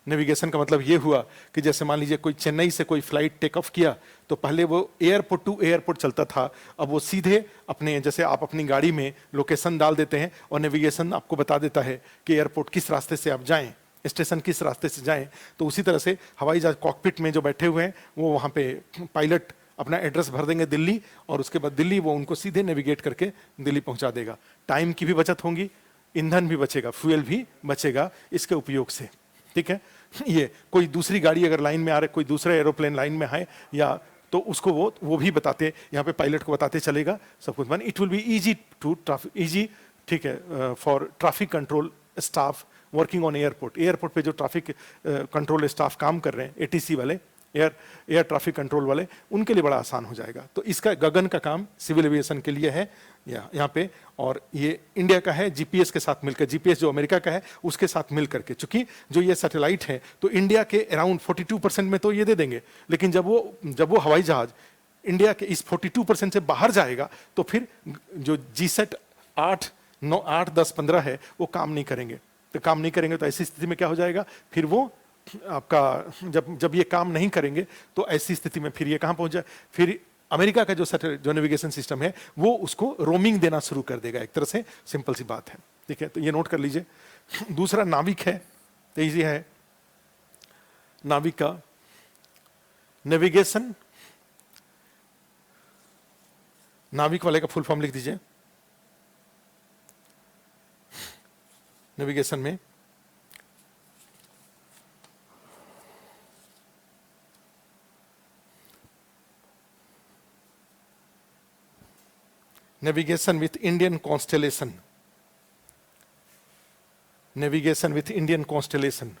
A: नेविगेशन का मतलब ये हुआ कि जैसे मान लीजिए कोई चेन्नई से कोई फ्लाइट टेक ऑफ किया तो पहले वो एयरपोर्ट टू एयरपोर्ट चलता था, अब वो सीधे अपने, जैसे आप अपनी गाड़ी में लोकेशन डाल देते हैं और नेविगेशन आपको बता देता है कि एयरपोर्ट किस रास्ते से आप जाएं, स्टेशन किस रास्ते से जाएं। तो उसी तरह से हवाई जहाज कॉकपिट में जो बैठे हुए हैं वो वहाँ पे पायलट अपना एड्रेस भर देंगे दिल्ली, और उसके बाद दिल्ली वो उनको सीधे नेविगेट करके दिल्ली पहुँचा देगा। टाइम की भी बचत होगी, ईंधन भी बचेगा, फ्यूल भी बचेगा इसके उपयोग से। ठीक है, ये कोई दूसरी गाड़ी अगर लाइन में आ रहा है, कोई दूसरा एरोप्लेन लाइन में है या, तो उसको वो भी बताते, यहाँ पे पायलट को बताते चलेगा सब कुछ। It will be easy to easy, ठीक है, for traffic control staff working on airport. Airport पे जो ट्रैफिक कंट्रोल स्टाफ काम कर रहे हैं, एटीसी वाले, एयर ट्रैफिक कंट्रोल वाले, उनके लिए बड़ा आसान हो जाएगा। तो इसका गगन का काम सिविल एविएशन के लिए है यहाँ पे, और ये इंडिया का है जीपीएस के साथ मिलकर, जीपीएस जो अमेरिका का है उसके साथ मिल करके। चूंकि जो ये सैटेलाइट है तो इंडिया के अराउंड 42% में तो ये दे देंगे, लेकिन जब वो हवाई जहाज इंडिया के इस 42% से बाहर जाएगा तो फिर जो जीसैट 8, 9, 8, 10, 15 है वो काम नहीं करेंगे। तो काम नहीं करेंगे तो ऐसी स्थिति में क्या हो जाएगा, फिर वो आपका जब ये काम नहीं करेंगे तो ऐसी स्थिति में फिर ये कहां पहुंच जाए, फिर अमेरिका का जो नेविगेशन सिस्टम है वो उसको रोमिंग देना शुरू कर देगा। एक तरह से सिंपल सी बात है। ठीक है, तो ये नोट कर लीजिए। दूसरा नाविक है, तेजी है नाविक का नेविगेशन। नाविक वाले का फुल फॉर्म लिख दीजिए नेविगेशन में। Navigation with Indian constellation, navigation with Indian constellation.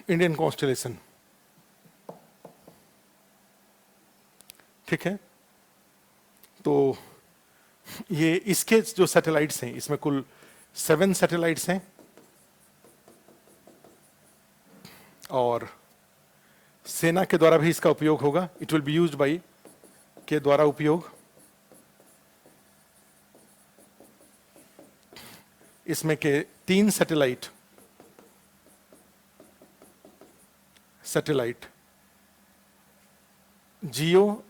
A: Indian constellation, ठीक है। तो ये इसके जो सैटेलाइट्स हैं, इसमें कुल 7 सैटेलाइट्स हैं, और सेना के द्वारा भी इसका उपयोग होगा। It will be used by के द्वारा उपयोग। इसमें के 3 सैटेलाइट जियो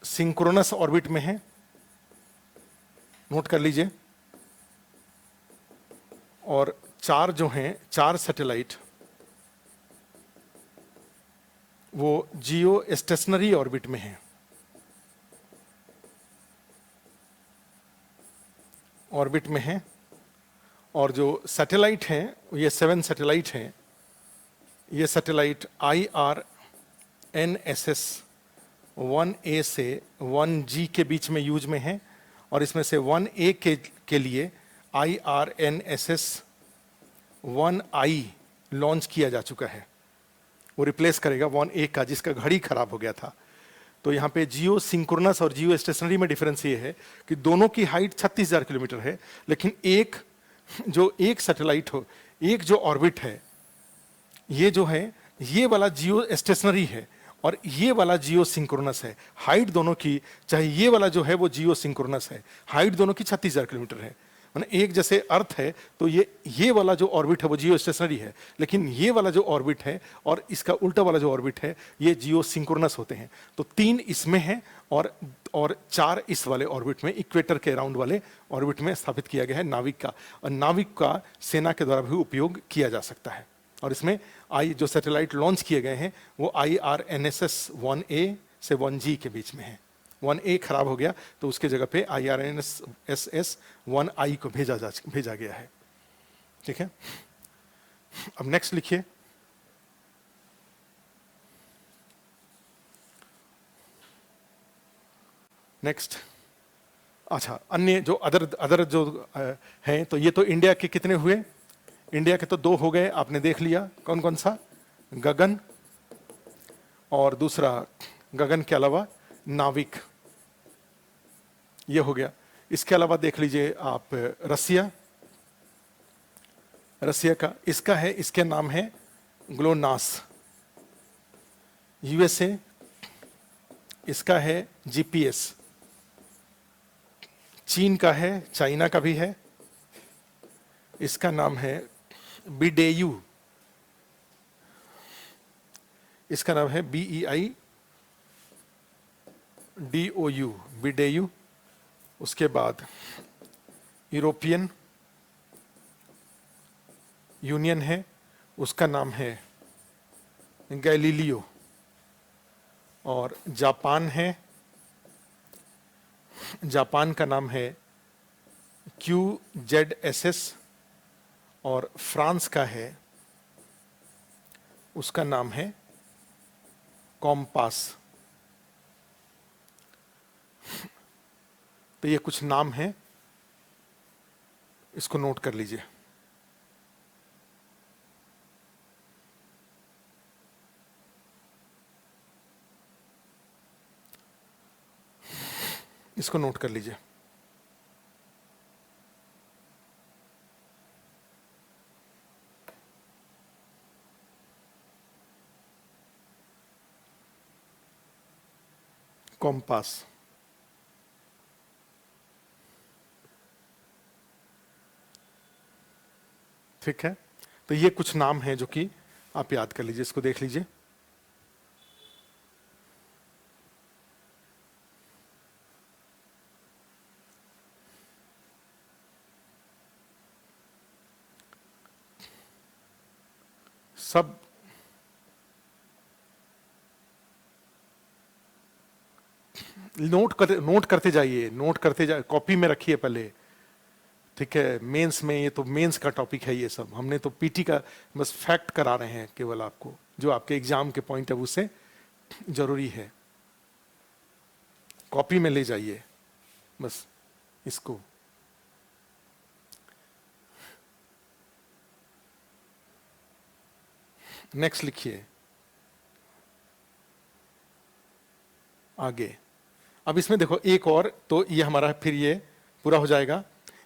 A: सिंक्रोनस ऑर्बिट में है, नोट कर लीजिए। और 4 जो हैं, 4 सैटेलाइट वो जियो स्टेशनरी ऑर्बिट में है, ऑर्बिट में है। और जो सैटेलाइट हैं, ये 7 सैटेलाइट हैं। ये सैटेलाइट IRNSS 1A से 1G के बीच में यूज में है, और इसमें से 1A के लिए IRNSS 1I लॉन्च किया जा चुका है। वो रिप्लेस करेगा 1A का, जिसका घड़ी खराब हो गया था। तो यहाँ पे जियो सिंक्रोनस और जियो स्टेशनरी में डिफरेंस ये है कि दोनों की हाइट 36,000 किलोमीटर है, लेकिन एक सैटेलाइट हो, एक जो ऑर्बिट है, ये जो है, ये वाला जियो स्टेशनरी है और ये वाला जियो सिंक्रोनस है। हाइट दोनों की, चाहे ये वाला जो है वो जियो सिंक्रोनस है, हाइट दोनों की 36,000 किलोमीटर है। मतलब एक जैसे अर्थ है, तो ये वाला जो ऑर्बिट है वो जियो स्टेशनरी है, लेकिन ये वाला जो ऑर्बिट है और इसका उल्टा वाला जो ऑर्बिट है, ये जियो सिंक्रोनस होते हैं। तो 3 इसमें है और 4 इस वाले ऑर्बिट में, इक्वेटर के अराउंड वाले ऑर्बिट में स्थापित किया गया है नाविक का। और नाविक का सेना के द्वारा भी उपयोग किया जा सकता है। और इसमें जो सैटेलाइट लॉन्च किए गए हैं वो IRNSS 1A से 1G के बीच में है। 1A खराब हो गया तो उसके जगह पे IRNSS 1I को भेजा गया है। ठीक है, अब नेक्स्ट लिखिए। नेक्स्ट, अच्छा, अन्य जो अदर जो हैं, तो ये तो इंडिया के कितने हुए? इंडिया के तो 2 हो गए, आपने देख लिया। कौन कौन सा? गगन, और दूसरा गगन के अलावा नाविक, ये हो गया। इसके अलावा देख लीजिए आप रसिया का, इसका है, इसके नाम है ग्लोनास। USA, इसका है GPS। चीन का है, चाइना का भी है, इसका नाम है BeiDou। इसका नाम है BEIDOU, BeiDou। उसके बाद यूरोपियन यूनियन है, उसका नाम है गैलीलियो। और जापान है, जापान का नाम है QZSS। और फ्रांस का है, उसका नाम है कॉम्पास। तो ये कुछ नाम हैं, इसको नोट कर लीजिए। इसको नोट कर लीजिए। कॉम्पास, ठीक है। तो ये कुछ नाम हैं जो कि आप याद कर लीजिए, इसको देख लीजिए। सब नोट करते जाइए, कॉपी में रखिए पहले। ठीक है, मेंस में, ये तो मेंस का टॉपिक है ये सब। हमने तो पीटी का बस फैक्ट करा रहे हैं केवल आपको, जो आपके एग्जाम के पॉइंट ऑफ व्यू से जरूरी है। कॉपी में ले जाइए बस इसको। नेक्स्ट लिखिए आगे। अब इसमें देखो एक और, तो ये हमारा फिर ये पूरा हो जाएगा।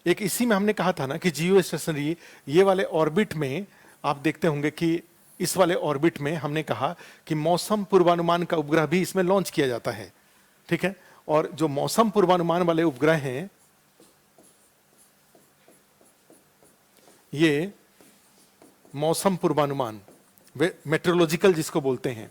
A: एक इसी में हमने कहा था ना कि जियो स्टेशनरी, ये वाले ऑर्बिट में आप देखते होंगे कि इस वाले ऑर्बिट में हमने कहा कि मौसम पूर्वानुमान का उपग्रह भी इसमें लॉन्च किया जाता है। ठीक है, और जो मौसम पूर्वानुमान वाले उपग्रह हैं, ये मौसम पूर्वानुमान, वे मेट्रोलॉजिकल जिसको बोलते हैं।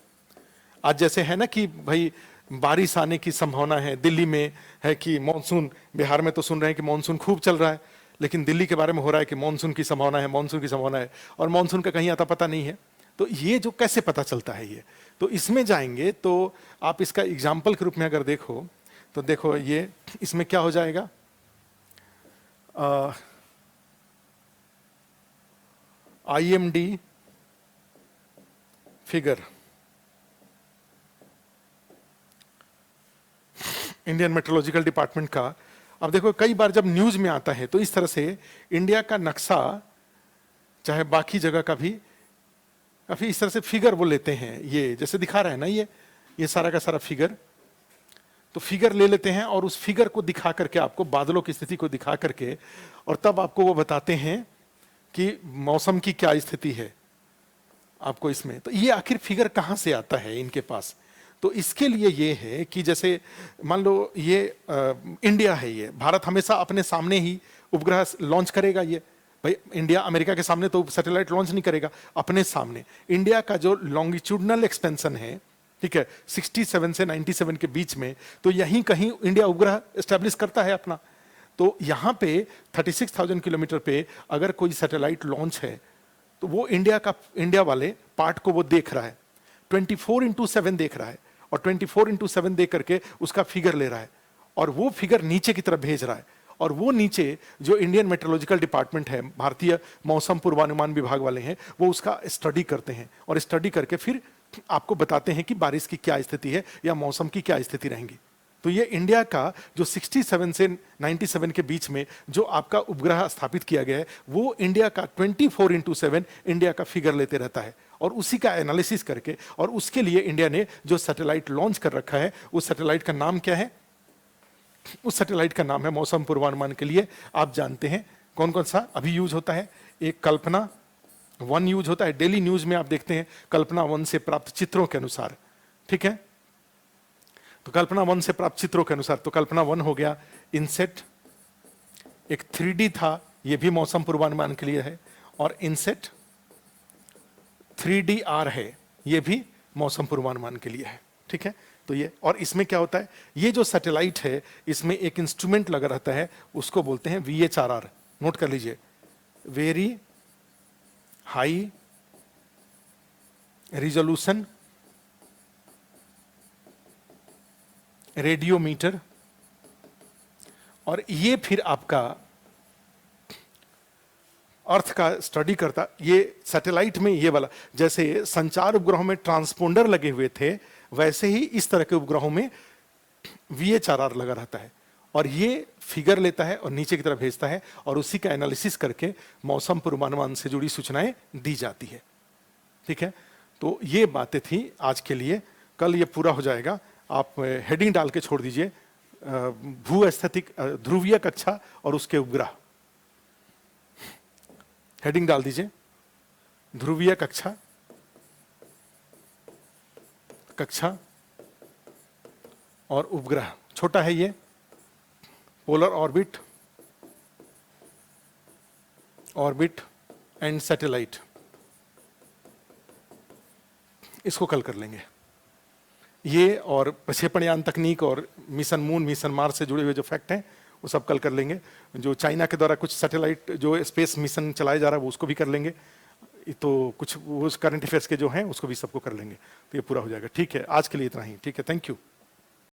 A: आज जैसे है ना कि भाई बारिश आने की संभावना है, दिल्ली में है कि मॉनसून, बिहार में तो सुन रहे हैं कि मॉनसून खूब चल रहा है, लेकिन दिल्ली के बारे में हो रहा है कि मॉनसून की संभावना है, मॉनसून की संभावना है, और मॉनसून का कहीं आता पता नहीं है। तो ये जो कैसे पता चलता है ये, तो इसमें जाएंगे तो आप इसका एग्जाम्पल के रूप में अगर देखो तो देखो ये इसमें क्या हो जाएगा, IMD figure, Indian meteorological department का। अब देखो कई बार जब न्यूज में आता है तो इस तरह से इंडिया का नक्शा, चाहे बाकी जगह का भी, काफी इस तरह से फिगर वो लेते हैं, ये जैसे दिखा रहा है ना ये सारा का सारा फिगर, तो फिगर ले लेते हैं और उस फिगर को दिखा करके आपको बादलों की स्थिति को दिखा करके और तब आपको वो बताते हैं कि मौसम की क्या स्थिति है आपको इसमें। तो ये आखिर फिगर कहां से आता है इनके पास, तो इसके लिए ये है कि जैसे मान लो ये इंडिया है, ये भारत हमेशा अपने सामने ही उपग्रह लॉन्च करेगा, ये भाई इंडिया अमेरिका के सामने तो सैटेलाइट लॉन्च नहीं करेगा, अपने सामने इंडिया का जो लॉन्गिट्यूडनल एक्सपेंशन है, ठीक है, 67 से 97 के बीच में, तो यहीं कहीं इंडिया उपग्रह एस्टेब्लिश करता है अपना। तो यहां पे 36,000 किलोमीटर पे अगर कोई सैटेलाइट लॉन्च है तो वो इंडिया वाले पार्ट को वो देख रहा है, 24/7 देख रहा है, और 24/7 देख करके उसका फिगर ले रहा है और वो फिगर नीचे की तरफ भेज रहा है, और वो नीचे जो इंडियन मेट्रोलॉजिकल डिपार्टमेंट है, भारतीय मौसम पूर्वानुमान विभाग वाले हैं, वो उसका स्टडी करते हैं और स्टडी करके फिर आपको बताते हैं कि बारिश की क्या स्थिति है या मौसम की क्या स्थिति रहेंगी। तो ये इंडिया का जो 67 से 97 के बीच में जो आपका उपग्रह स्थापित किया गया है, वो इंडिया का 24/7 इंडिया का फिगर लेते रहता है और उसी का एनालिसिस करके, और उसके लिए इंडिया ने जो सैटेलाइट लॉन्च कर रखा है, उस सैटेलाइट का नाम क्या है, उस सैटेलाइट का नाम है मौसम पूर्वानुमान के लिए आप जानते हैं कौन कौन सा अभी यूज होता है। एक कल्पना 1 यूज होता है, डेली न्यूज में आप देखते हैं कल्पना 1 से प्राप्त चित्रों के अनुसार, ठीक है, तो कल्पना 1 से प्राप्त चित्रों के अनुसार, तो कल्पना 1 हो गया। इनसेट एक 3D था, यह भी मौसम पूर्वानुमान के लिए है, और इनसेट 3DR है, यह भी मौसम पूर्वानुमान के लिए है, ठीक है। तो ये, और इसमें क्या होता है, ये जो सैटेलाइट है इसमें एक इंस्ट्रूमेंट लगा रहता है, उसको बोलते हैं VHRR, नोट कर लीजिए, वेरी हाई रिजोल्यूशन रेडियोमीटर। और ये फिर आपका अर्थ का स्टडी करता, ये सैटेलाइट में ये वाला, जैसे संचार उपग्रहों में ट्रांसपोंडर लगे हुए थे, वैसे ही इस तरह के उपग्रहों में VHRR लगा रहता है, और ये फिगर लेता है और नीचे की तरफ भेजता है, और उसी का एनालिसिस करके मौसम पूर्वानुमान से जुड़ी सूचनाएं दी जाती है, ठीक है। तो ये बातें थी आज के लिए, कल ये पूरा हो जाएगा। आप हेडिंग डाल के छोड़ दीजिए, भूस्थैतिक ध्रुवीय कक्षा और उसके उपग्रह, हेडिंग डाल दीजिए, ध्रुवीय कक्षा और उपग्रह, छोटा है ये, पोलर ऑर्बिट एंड सैटेलाइट, इसको कल कर लेंगे। ये और प्रक्षेपण यान तकनीक और मिशन मून, मिशन मार्स से जुड़े हुए जो फैक्ट हैं वो सब कल कर लेंगे। जो चाइना के द्वारा कुछ सैटेलाइट जो स्पेस मिशन चलाया जा रहा है वो उसको भी कर लेंगे। तो कुछ वो करंट अफेयर्स के जो हैं उसको भी सबको कर लेंगे, तो ये पूरा हो जाएगा। ठीक है, आज के लिए इतना ही। ठीक है, थैंक यू।